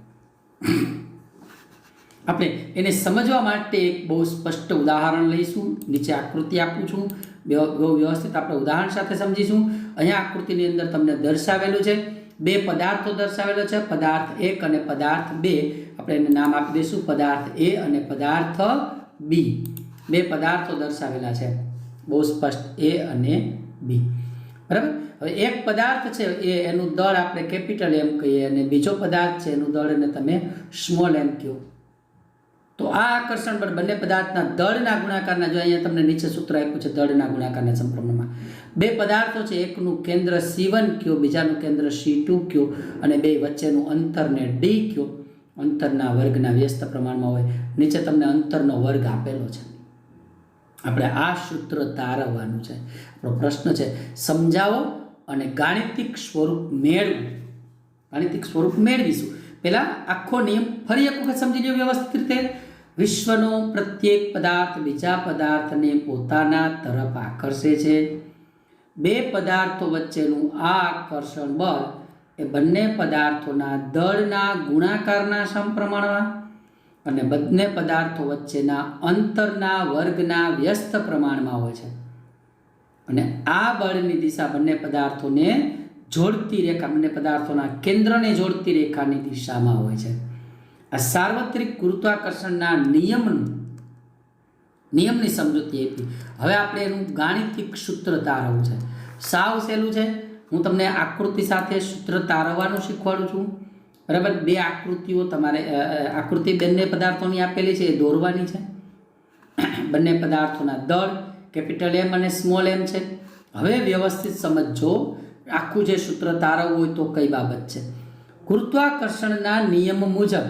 આપણે એને સમજવા માટે એક બહુ સ્પષ્ટ ઉદાહરણ લઈશું. નીચે આકૃતિ આપું છું, બહુ વ્યવસ્થિત આપણે ઉદાહરણ સાથે સમજીશું. અહીંયા આકૃતિની અંદર તમને દર્શાવેલું છે, બે પદાર્થો દર્શાવેલો છે, પદાર્થ 1 અને પદાર્થ 2. આપણે એને નામ આપી દઈશું પદાર્થ A અને પદાર્થ B. બે પદાર્થો દર્શાવેલા છે, બહુ સ્પષ્ટ, A અને B. બરાબર? હવે એક પદાર્થ છે એનું દળ આપણે કેપિટલ M કહીએ, અને બીજો પદાર્થ છે એનું દળ એને તમે સ્મોલ m કહો. તો આ આકર્ષણ બળ બંને પદાર્થના દળના ગુણાકારના, જો અહીંયા તમને નીચે સૂત્ર આપ્યું છે દળના ગુણાકારના સમપ્રમાણમાં. બે પદાર્થો છે, એકનું કેન્દ્ર C1 કયો, બીજાનું કેન્દ્ર C2 કયો, અને બે વચ્ચેનું અંતરને D કયો. અંતરના વર્ગના વ્યસ્ત પ્રમાણમાં હોય. નીચે તમને અંતરનો વર્ગ આપેલો છે. આપણે આ સૂત્ર તારવવાનું છે. આપણો પ્રશ્ન છે સમજાવો અને ગાણિતિક સ્વરૂપ મેળવું. ગાણિતિક સ્વરૂપ મેળવીશું. પહેલા આખો નિયમ ફરી એક વખત સમજી લો વ્યવસ્થિત રીતે. વિશ્વનો પ્રત્યેક પદાર્થ બીજા પદાર્થને પોતાના તરફ આકર્ષે છે. બે પદાર્થો વચ્ચેનું આ આકર્ષણ બળ એ બંને પદાર્થોના દળના ગુણાકારના સમપ્રમાણમાં અને બંને પદાર્થો વચ્ચેના અંતરના વર્ગના વ્યસ્ત પ્રમાણમાં હોય છે. અને આ બળની દિશા બંને પદાર્થોને જોડતી રેખા, બંને પદાર્થોના કેન્દ્રને જોડતી રેખાની દિશામાં હોય છે. આ સાર્વત્રિક ગુરુત્વાકર્ષણના નિયમની સમજૂતી આપી. હવે આપણે એનું ગાણિતિક સૂત્ર તારવવું છે. સાવ સહેલું છે. હું તમને આકૃતિ સાથે સૂત્ર તારવવાનું શીખવાડું છું. બરાબર? બે આકૃતિઓ તમારે, આકૃતિ બંને પદાર્થોની આપેલી છે, એ દોરવાની છે. બંને પદાર્થોના દળ કેપિટલ M અને સ્મોલ m છે. હવે વ્યવસ્થિત સમજો આખું જે સૂત્ર તારવવું હોય તો કઈ બાબત છે. ગુરુત્વાકર્ષણના નિયમ મુજબ,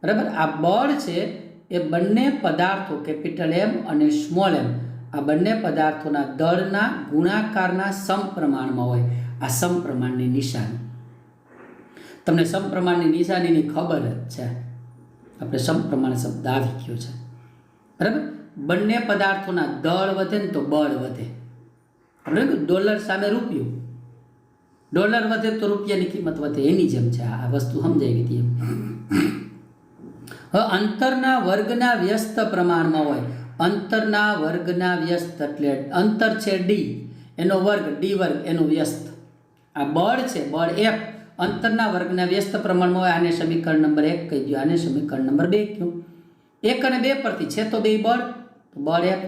બરાબર, આ બળ છે એ બંને પદાર્થો કેપિટલ M અને સ્મોલ m, આ બંને પદાર્થોના દળના ગુણાકારના સમપ્રમાણમાં હોય. આ સમપ્રમાણની નિશાની તમને સમપ્રમાણની નિશાનીની ખબર જ છે, આપણે સમપ્રમાણ શબ્દ આવી ગયો છે, બરાબર. બંને પદાર્થોના દળ વધે ને તો બળ વધે. આપણે ડોલર સામે રૂપિયો, ડોલર વધે તો રૂપિયાની કિંમત વધે, એની જેમ છે આ વસ્તુ, સમજાઈ ગઈ એમ. હવે અંતરના વર્ગના વ્યસ્ત પ્રમાણમાં હોય, અંતરના વર્ગના વ્યસ્ત એટલે અંતર છે ડી, એનો વર્ગ ડી વર્ગ એનો વ્યસ્ત. આ બળ છે, બળ એફ અંતરના વર્ગના વ્યસ્ત પ્રમાણમાં હોય. આને સમીકરણ નંબર 1 કહી દો, આને સમીકરણ નંબર 2 કહ્યું. 1 અને 2 પરથી છે તો બે બળ, તો બળ એફ.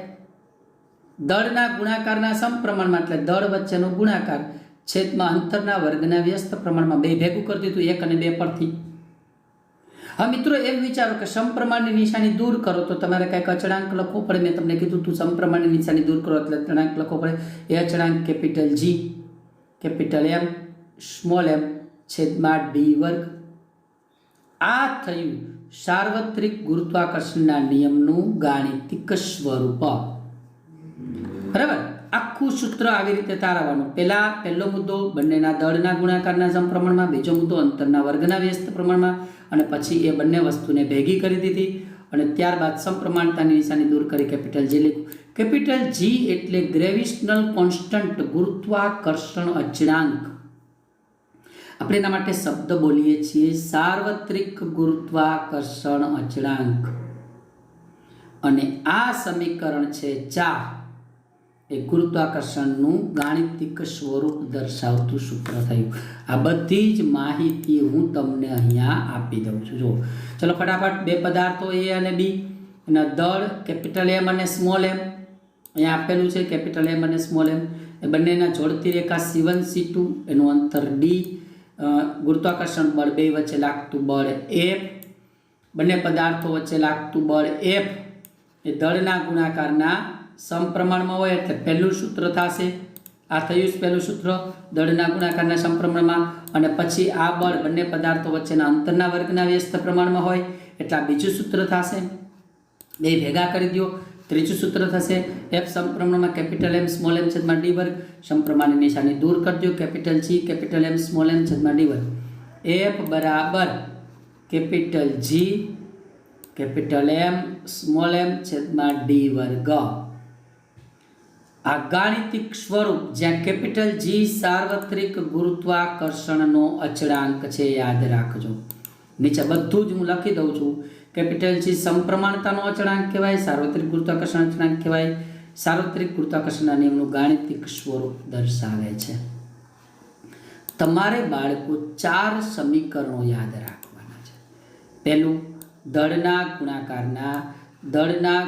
દળના ગુણાકારના સમપ્રમાણમાં એટલે દળ વચ્ચેનો ગુણાકાર છેદમાં અંતરના વર્ગના વ્યસ્ત પ્રમાણમાં, બે ભેગું કરી દીધું 1 અને 2 પરથી. હા મિત્રો, એમ વિચારો કે સમપ્રમાણની નિશાની દૂર કરો તો તમારે કંઈક અચળાંક લખવો પડે. મેં તમને કીધું તું સમપ્રમાણની નિશાની દૂર કરો એટલે અચળાંક લખવો પડે. એ અચળાંક capital G, capital M, small M છેદમાં ડી વર્ગ. આ થયું સાર્વત્રિક ગુરુત્વાકર્ષણના નિયમનું ગાણિતિક સ્વરૂપ. બરાબર. આખું સૂત્ર આવી રીતે તારવવાનું. પહેલો મુદ્દો બંનેના દળના ગુણાકારના સમપ્રમાણમાં, બીજો મુદ્દો અંતરના વર્ગના વ્યસ્ત પ્રમાણમાં, અને પછી એ બંને વસ્તુને ભેગી કરી દીધી અને ત્યારબાદ સમપ્રમાણતાની નિશાની દૂર કરી કેપિટલ જી લીધું. કેપિટલ જી એટલે ગ્રેવિટેશનલ કોન્સ્ટન્ટ, ગુરુત્વાકર્ષણ અચળાંક. આપણે એના માટે શબ્દ બોલીએ છીએ સાર્વત્રિક ગુરુત્વાકર્ષણ અચળાંક. અને આ સમીકરણ છે 4, એ ગુરુત્વાકર્ષણનું ગાણિતિક સ્વરૂપ દર્શાવતું સૂત્ર થયું. આ બધી જ માહિતી હું તમને અહીંયા આપી દઉં છું. જો ચલો ફટાફટ, બે પદાર્થો એ અને બી, એના દળ કેપિટલ એમ અને સ્મોલ એમ અહીંયા આપેલું છે, કેપિટલ એમ અને સ્મોલ એમ. એ બંનેના જોડતી રેખા C1 C2, એનું અંતર ડી, ગુરુત્વાકર્ષણ બળ બે વચ્ચે લાગતું બળ એફ, બંને પદાર્થો વચ્ચે લાગતું બળ એફ એ દળના ગુણાકારના સમપ્રમાણમાં હોય એટલે પહેલું સૂત્ર થશે. આ થયું પહેલું સૂત્ર દળના ગુણાકારના સમપ્રમાણમાં. અને પછી આ બળ બંને પદાર્થો વચ્ચેના અંતરના વર્ગના વ્યસ્ત પ્રમાણમાં હોય એટલે આ બીજું સૂત્ર થશે. બે ભેગા કરી દો, ત્રીજું સૂત્ર થશે એફ સમપ્રમાણમાં કેપિટલ એમ સ્મોલ એમ છેદમાં ડી વર્ગ. સમપ્રમાણની નિશાની દૂર કરી દો, capital G capital M small M છેદમાં ડી વર્ગ. એફ બરાબર capital G capital M small M છેદમાં ડી વર્ગ. આ ગાણિતિક સ્વરૂપ જ્યાં કેપિટલ જી સાર્વત્રિક ગુરુત્વાકર્ષણનો અચળાંક છે, યાદ રાખજો. નીચે બધું જ હું લખી દઉં છું. કેપિટલ જી સમપ્રમાણતાનો અચળાંક કહેવાય, સાર્વત્રિક ગુરુત્વાકર્ષણ અચળાંક કહેવાય. સાર્વત્રિક ગુરુત્વાકર્ષણના નિયમનું ગાણિતિક સ્વરૂપ દર્શાવે છે. તમારે બાળકો 4 સમીકરણો યાદ રાખવાના છે. પહેલું, દળના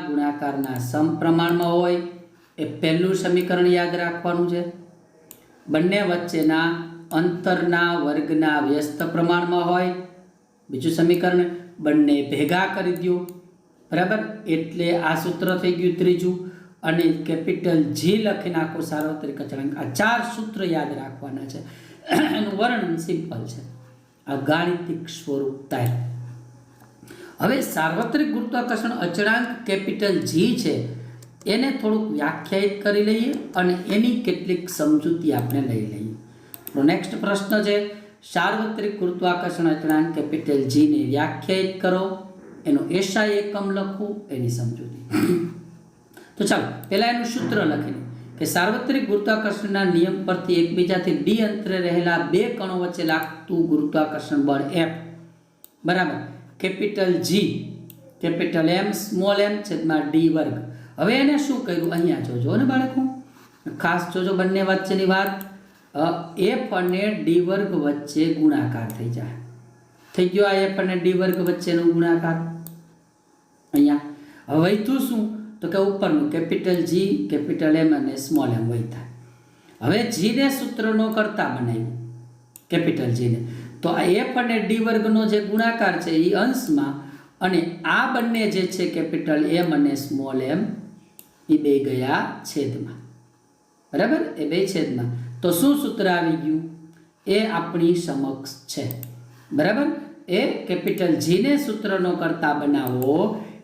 ગુણાકારના સમપ્રમાણમાં હોય એ પહેલું સમીકરણ યાદ રાખવાનું છે. બંને વચ્ચેના અંતરના વર્ગના વ્યસ્ત પ્રમાણમાં હોય બીજું સમીકરણ. બંને ભેગા કરી દો, બરાબર, એટલે આ સૂત્ર થઈ ગયું ત્રીજું. અને કેપિટલ જી લખી નાખો સાર્વત્રિક અચળાંક. આ 4 સૂત્ર યાદ રાખવાના છે. એનું વર્ણન સિમ્પલ છે. આ ગાણિતિક સ્વરૂપ થાય. હવે સાર્વત્રિક ગુરુત્વાકર્ષણ અચળાંક કેપિટલ જી છે એને થોડુંક વ્યાખ્યાયિત કરી લઈએ અને એની કેટલીક સમજૂતી આપણે લઈ લઈએ. તો નેક્સ્ટ પ્રશ્ન છે, સાર્વત્રિક ગુરુત્વાકર્ષણ અચળાંક કેપિટલ જીને વ્યાખ્યાયિત કરો, એનો એસઆઈ એકમ લખવું, એની સમજૂતી. તો ચાલો પહેલાં એનું સૂત્ર લખીને કે સાર્વત્રિક ગુરુત્વાકર્ષણના નિયમ પરથી એકબીજાથી ડી અંતરે રહેલા બે કણો વચ્ચે લાગતું ગુરુત્વાકર્ષણ બળ એફ બરાબર capital G capital M small M છેદમાં ડી વર્ગ. હવે એને શું કર્યું અહીંયા જોજો ને બાળકો, ખાસ જોજો બંને વચ્ચેની વાત. એફ અને ડી વર્ગ વચ્ચે ગુણાકાર થઈ જાય. થઈ ગયો આ એફ અને ડી વર્ગ વચ્ચેનો ગુણાકાર અહીંયા. હવે વહીતું શું તો કે ઉપરનું કેપિટલ જી કેપિટલ એમ અને સ્મોલ એમ વહીતા. હવે જીને સૂત્રનો કરતા બનાવ્યું કેપિટલ જીને, તો આ એફ અને ડી વર્ગનો જે ગુણાકાર છે એ અંશમાં અને આ બંને જે છે કેપિટલ એમ અને સ્મોલ એમ એ બે ગયા છેદમાં. બરાબર, એ બે છેદમાં. તો શું સૂત્ર આવી ગયું એ આપણી સમક્ષ છે. બરાબર, એ કેપિટલ જીને સૂત્રનો કરતા બનાવો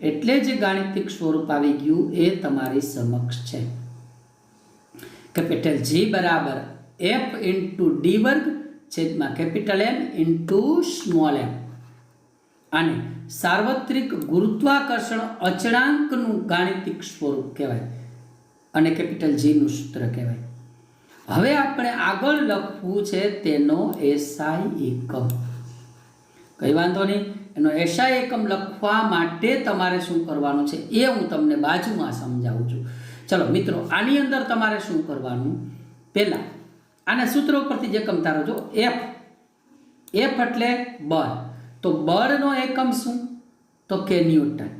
એટલે જે ગાણિતિક સ્વરૂપ આવી ગયું એ તમારી સમક્ષ છે. કેપિટલ જી બરાબર એફ ઇન્ટુ ડી વર્ગ છેદમાં capital M into small m. આને સાર્વત્રિક ગુરુત્વાકર્ષણ અચળાંકનું ગાણિતિક સ્વરૂપ કહેવાય અને કેપિટલ G નું સૂત્ર કહેવાય. હવે આપણે આગળ લખવું છે તેનો SI એકમ. કઈ વાંધો નહીં, એનો SI એકમ લખવા માટે તમારે શું કરવાનું છે એ હું તમને બાજુમાં સમજાવું છું. ચલો મિત્રો, આની અંદર તમારે શું કરવાનું, પહેલા આના સૂત્ર ઉપરથી જ એકમ તારો જો F એટલે બળ, તો બળનો એકમ શું, તો કે ન્યૂટન,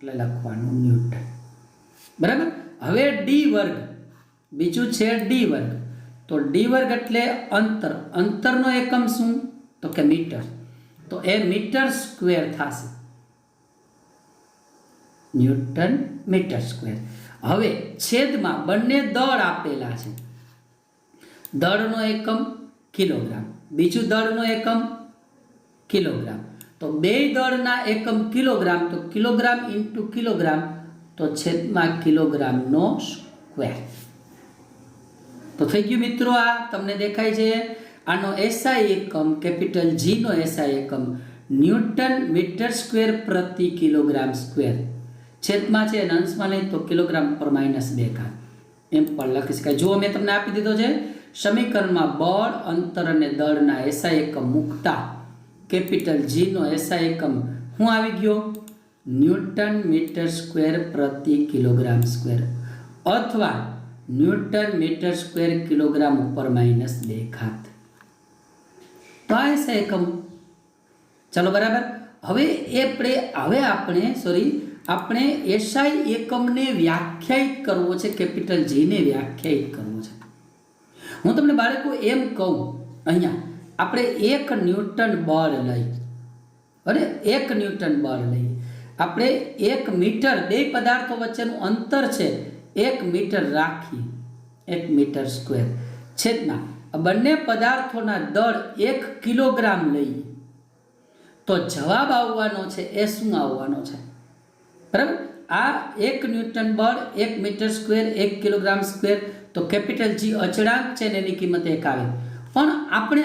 એટલે લખવાનું ન્યૂટન. બરાબર. હવે ડી વર્ગ, બીજું છે ડી વર્ગ, તો ડી વર્ગ એટલે અંતર, અંતરનો એકમ શું, તો કે મીટર, તો એ મીટર સ્ક્વેર થશે, ન્યૂટન મીટર સ્ક્વેર. હવે છેદમાં બંને દળ આપેલા છે, દળનો એકમ કિલોગ્રામ, બીજું દળનો એકમ કિલોગ્રામ, તો બે દળના એકમ કિલોગ્રામ, તો કિલોગ્રામ ઇન્ટુ કિલોગ્રામ, તો છેદમાં કિલોગ્રામનો સ્ક્વેર. તો થઈ ગયું મિત્રો, આ તમને દેખાય છે. આનો SI એકમ કેપિટલ G નો SI એકમ ન્યૂટન મીટર સ્ક્વેર પ્રતિ કિલોગ્રામ સ્ક્વેર, છેદમાં છે અને અંશમાં નહીં તો કિલોગ્રામ પર -2 ઘાત એમ પણ લખી શકાય. જો મેં તમને આપી દીધો છે સમીકરણમાં બળ, અંતર અને દળના SI એકમ મૂકતા કેપિટલ G નો SI એકમ શું આવી ગયો, ન્યૂટન મીટર સ્ક્વેર પ્રતિ કિલોગ્રામ સ્ક્વેર, અથવા ન્યૂટન મીટર સ્ક્વેર કિલોગ્રામ ઉપર -2 ઘાત. તો આ SI એકમ. ચલો બરાબર. હવે આપણે SI એકમને વ્યાખ્યાયિત કરવો છે, કેપિટલ G ને વ્યાખ્યાયિત કરવો છે. હું તમને બાળકો એમ કહું, અહીંયા આપણે 1 ન્યૂટન બળ લઈ, અને 1 ન્યૂટન બળ લઈએ, આપણે 1 મીટર, બે પદાર્થો વચ્ચેનું અંતર છે 1 મીટર રાખી, 1 મીટર સ્ક્વેર, છેદમાં બંને પદાર્થોના દળ 1 કિલોગ્રામ લઈએ, તો જવાબ આવવાનો છે એ શું આવવાનો છે, બરાબર. આ 1 ન્યૂટન બળ 1 મીટર સ્ક્વેર 1 કિલોગ્રામ સ્ક્વેર, તો કેપિટલ G અચળાંક છે ને એની કિંમત 1 આવે. પણ આપણે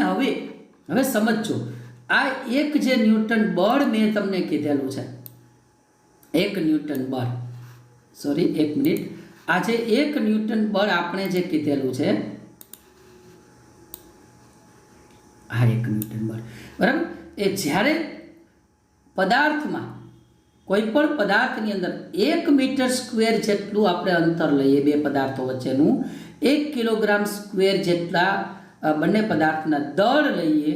હવે સમજો, આ એક જે ન્યૂટન બળ મેં તમને કીધેલું છે, 1 ન્યૂટન બળ, સોરી 1 મિનિટ, આ જે 1 ન્યૂટન બળ આપણે જે કીધેલું છે, આ 1 ન્યૂટન બળ, બરાબર. એ જ્યારે પદાર્થમાં, કોઈ પણ પદાર્થની અંદર 1 મીટર સ્ક્વેર જેટલું આપણે અંતર લઈએ બે પદાર્થો વચ્ચેનું, 1 કિલોગ્રામ સ્ક્વેર જેટલા બંને પદાર્થના દળ લઈએ,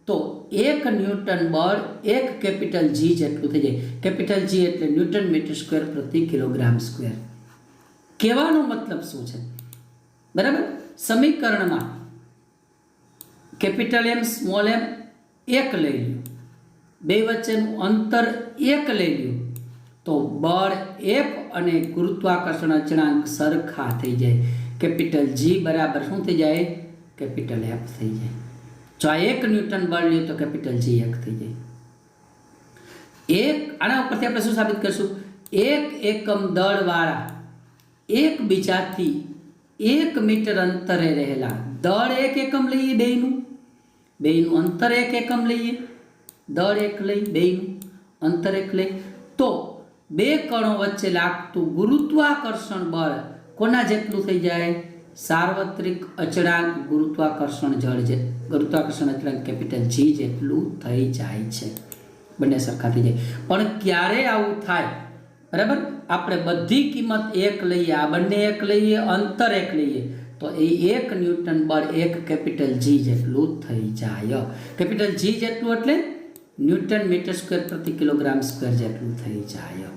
તો 1 ન્યૂટન બળ 1 કેપિટલ G જેટલું થઈ જાય. કેપિટલ G એટલે ન્યૂટન મીટર સ્ક્વેર પ્રતિ કિલોગ્રામ સ્ક્વેર. કહેવાનો મતલબ શું છે, બરાબર. સમીકરણમાં કેપિટલ M સ્મોલ m 1 લઈ લ્યો, બે વચ્ચેનું અંતર 1 લઈ લ્યો, તો બળ F અને ગુરુત્વાકર્ષણ અચળાંક સરખા થઈ જાય. કેપિટલ G બરાબર શું થઈ જાય, કેપિટલ F થઈ જાય. જો આ 1 ન્યૂટન બળ લ્યો તો કેપિટલ G 1 થઈ જાય. આના ઉપરથી આપણે શું સાબિત કરશું, 1 એકમ દળવાળા એકબીજાથી 1 મીટર અંતરે રહેલા દળ 1 એકમ લઈએ, બેયનું અંતર 1 એકમ લઈએ, દળ 1 લઈ, બેયનું અંતર 1 લઈ, તો બે કણો વચ્ચે લાગતું ગુરુત્વાકર્ષણ બળ કોના જેટલું થઈ જાય, સાર્વત્રિક અચળાંક ગુરુત્વાકર્ષણ અચળાંક કેપિટલ G જેટલું થઈ જાય છે. બંને સરખા થઈ જાય. પણ ક્યારે આવું થાય, બરાબર, આપણે બધી કિંમત 1 લઈએ, આ બંને 1 લઈએ, અંતર 1 લઈએ, તો એ 1 ન્યૂટન બળ 1 કેપિટલ G જેટલું થઈ જાય. કેપિટલ G જેટલું એટલે ન્યૂટન મીટર સ્ક્વેર પ્રતિ કિલોગ્રામ સ્ક્વેર જેટલું થઈ જાય,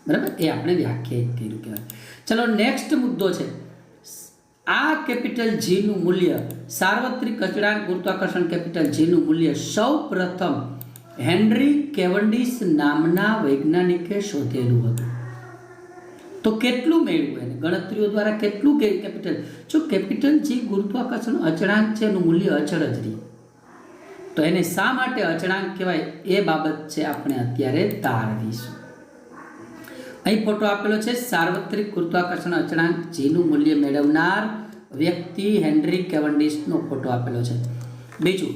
બરાબર. એ આપણે વ્યાખ્યાયિત કર્યું કહેવાય. ચલો નેક્સ્ટ મુદ્દો છે, આ કેપિટલ G નું મૂલ્ય, સાર્વત્રિક અચળાંક ગુરુત્વાકર્ષણ કેપિટલ G નું મૂલ્ય સૌ પ્રથમ હેનરી કેવન્ડિશ નામના વૈજ્ઞાનિકે શોધેલું હતું. તો કેટલું મેળવ્યું, એને ગણતરીઓ દ્વારા કેટલું કેપિટલ, જો કેપિટલ G ગુરુત્વાકર્ષણ અચળાંક છે એનું મૂલ્ય અચળ જ રહે, તો એને શા માટે અચળાંક કહેવાય એ બાબત છે આપણે અત્યારે તારવીશું. અહીં ફોટો આપેલો છે, સાર્વત્રિક ગુરુત્વાકર્ષણ અચળાંક G નું મૂલ્ય મેળવનાર વ્યક્તિ હેનરી કેવન્ડિશનો ફોટો આપેલો છે. બીજું,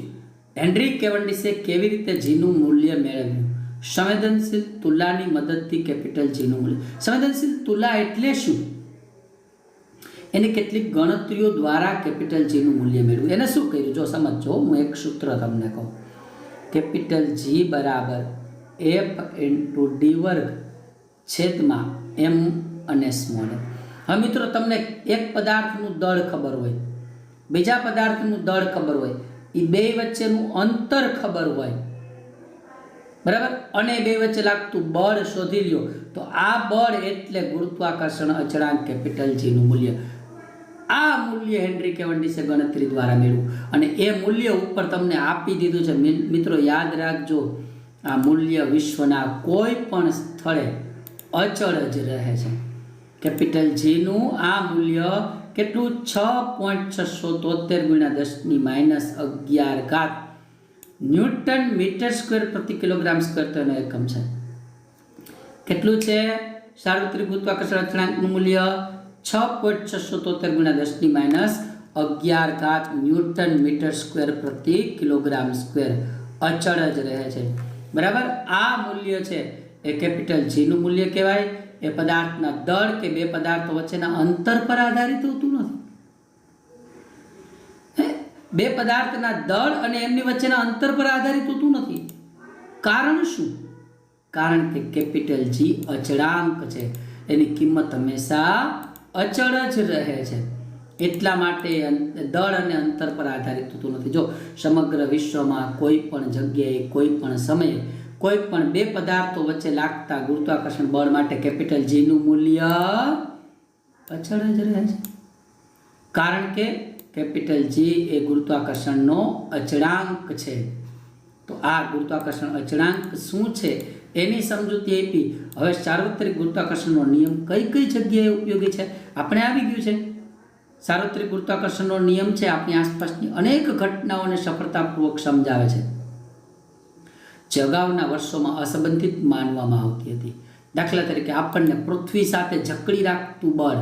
હેનરી કેવન્ડિશે કેવી રીતે જીનું મૂલ્ય મેળવ્યું? સંવેદનશીલ તુલાની મદદથી કેપિટલ જીનું મૂલ્ય. સંવેદનશીલ તુલા એટલે શું? એની કેટલીક ગણતરીઓ દ્વારા કેપિટલ જીનું મૂલ્ય મેળવ્યું. એને શું કર્યું? જો સમજો, હું એક સૂત્ર તમને કહું. કેપિટલ જી બરાબર એફ ઇન્ટુ ડી વર્ગ છેદમાં એમ અને સ્મોલ. હવે મિત્રો, તમને એક પદાર્થનું દળ ખબર હોય, બીજા પદાર્થનું દળ ખબર હોય, એ બે વચ્ચેનું અંતર ખબર હોય, બરાબર, અને બે વચ્ચે લાગતું બળ શોધી લ્યો, તો આ બળ એટલે ગુરુત્વાકર્ષણ અચળાંક કેપિટલ જીનું મૂલ્ય. આ મૂલ્ય હેનરી કેવન્ડિશે ગણતરી દ્વારા મેળવ્યું અને એ મૂલ્ય ઉપર તમને આપી દીધું છે. મિત્રો યાદ રાખજો, આ મૂલ્ય વિશ્વના કોઈ પણ સ્થળે અચળ જ રહે છે. કેપિટલ જીનું આ મૂલ્ય કેટલું? 6.673 × 10⁻11 ન્યૂટન મીટર સ્ક્વેર પ્રતિ કિલોગ્રામ સ્ક્વેર તો એનો એકમ છે. કેટલું છે? સાર્વત્રિક ગુરુત્વાકર્ષણ અચળાંકનું મૂલ્ય 6.673 × 10⁻11 ન્યૂટન મીટર સ્ક્વેર પ્રતિ કિલોગ્રામ સ્ક્વેર અચળ જ રહે છે. બરાબર, આ મૂલ્ય છે એ કેપિટલ જીનું મૂલ્ય કહેવાય. એ પદાર્થના દળ કે બે પદાર્થો વચ્ચેના અંતર પર આધારિત હોતું નથી. બે પદાર્થના દળ અને એમની વચ્ચેના અંતર પર આધારિત હોતું નથી. કારણ શું? કારણ કે કેપિટલ જી અચળાંક છે, એની કિંમત હંમેશા અચળ જ રહે છે. એટલા માટે દળ અને અંતર પર આધારિત હોતું નથી. જો સમગ્ર વિશ્વમાં કોઈ પણ જગ્યાએ કોઈ પણ સમયે કોઈ પણ બે પદાર્થો વચ્ચે લાગતા ગુરુત્વાકર્ષણ બળ માટે કેપિટલ જીનું મૂલ્ય અચળ જ રહે છે. કારણ કે કેપિટલ જી એ ગુરુત્વાકર્ષણનો અચળાંક છે. તો આ ગુરુત્વાકર્ષણ અચળાંક શું છે એની સમજૂતી આપી. હવે સાર્વત્રિક ગુરુત્વાકર્ષણનો નિયમ કઈ કઈ જગ્યાએ ઉપયોગી છે આપણે આવી ગયું છે. સાર્વત્રિક ગુરુત્વાકર્ષણનો નિયમ છે આપણી આસપાસની અનેક ઘટનાઓને સફળતાપૂર્વક સમજાવે છે, જે અગાઉના વર્ષોમાં અસંબંધિત માનવામાં આવતી હતી. દાખલા તરીકે આપણને પૃથ્વી સાથે જકડી રાખતું બળ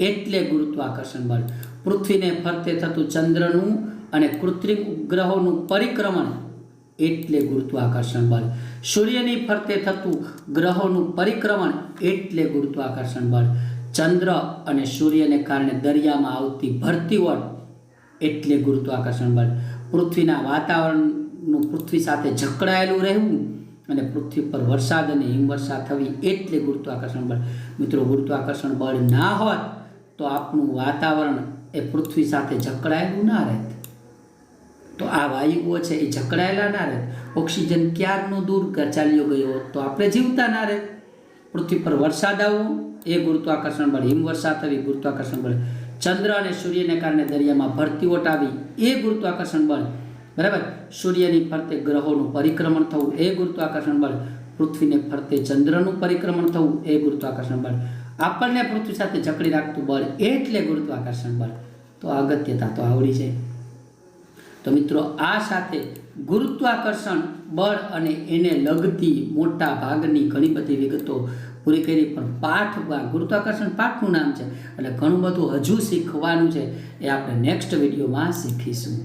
એટલે ગુરુત્વાકર્ષણ બળ. પૃથ્વીને ફરતે થતું ચંદ્રનું અને કૃત્રિમ ઉપગ્રહોનું પરિક્રમણ એટલે ગુરુત્વાકર્ષણ બળ. સૂર્યની ફરતે થતું ગ્રહોનું પરિક્રમણ એટલે ગુરુત્વાકર્ષણ બળ. ચંદ્ર અને સૂર્યને કારણે દરિયામાં આવતી ભરતીઓટ એટલે ગુરુત્વાકર્ષણ બળ. પૃથ્વીના વાતાવરણનું પૃથ્વી સાથે જકડાયેલું રહેવું અને પૃથ્વી પર વરસાદ અને હિમવર્ષા થવી એટલે ગુરુત્વાકર્ષણ બળ. મિત્રો, ગુરુત્વાકર્ષણ બળ ના હોત તો આપણું વાતાવરણ એ પૃથ્વી સાથે જકડાયેલું ના રહેત. તો આ વાયુઓ છે એ જકડાયેલા ના રહે. ઓક્સિજન ક્યારનો દૂર ચાલ્યો ગયો હોત તો આપણે જીવતા ના રહે. પૃથ્વી પર વરસાદ આવવું એ ગુરુત્વાકર્ષણ બળ. હિમવર્ષા થવી ગુરુત્વાકર્ષણ બળ. ચંદ્ર અને સૂર્યને કારણે દરિયામાં ભરતીઓટ આવી એ ગુરુત્વાકર્ષણ બળ. બરાબર, સૂર્યની ફરતે ગ્રહોનું પરિક્રમણ થવું એ ગુરુત્વાકર્ષણ બળ. પૃથ્વીને ફરતે ચંદ્રનું પરિક્રમણ થવું એ ગુરુત્વાકર્ષણ બળ. આપણને પૃથ્વી સાથે જકડી રાખતું બળ એટલે ગુરુત્વાકર્ષણ બળ. તો અગત્યતા તો આવડી છે. તો મિત્રો, આ સાથે ગુરુત્વાકર્ષણ બળ અને એને લગતી મોટા ભાગની ઘણી બધી વિગતો પૂરી કરી. પણ પાઠમાં ગુરુત્વાકર્ષણ પાઠનું નામ છે એટલે ઘણું બધું હજુ શીખવાનું છે, એ આપણે નેક્સ્ટ વિડીયોમાં શીખીશું.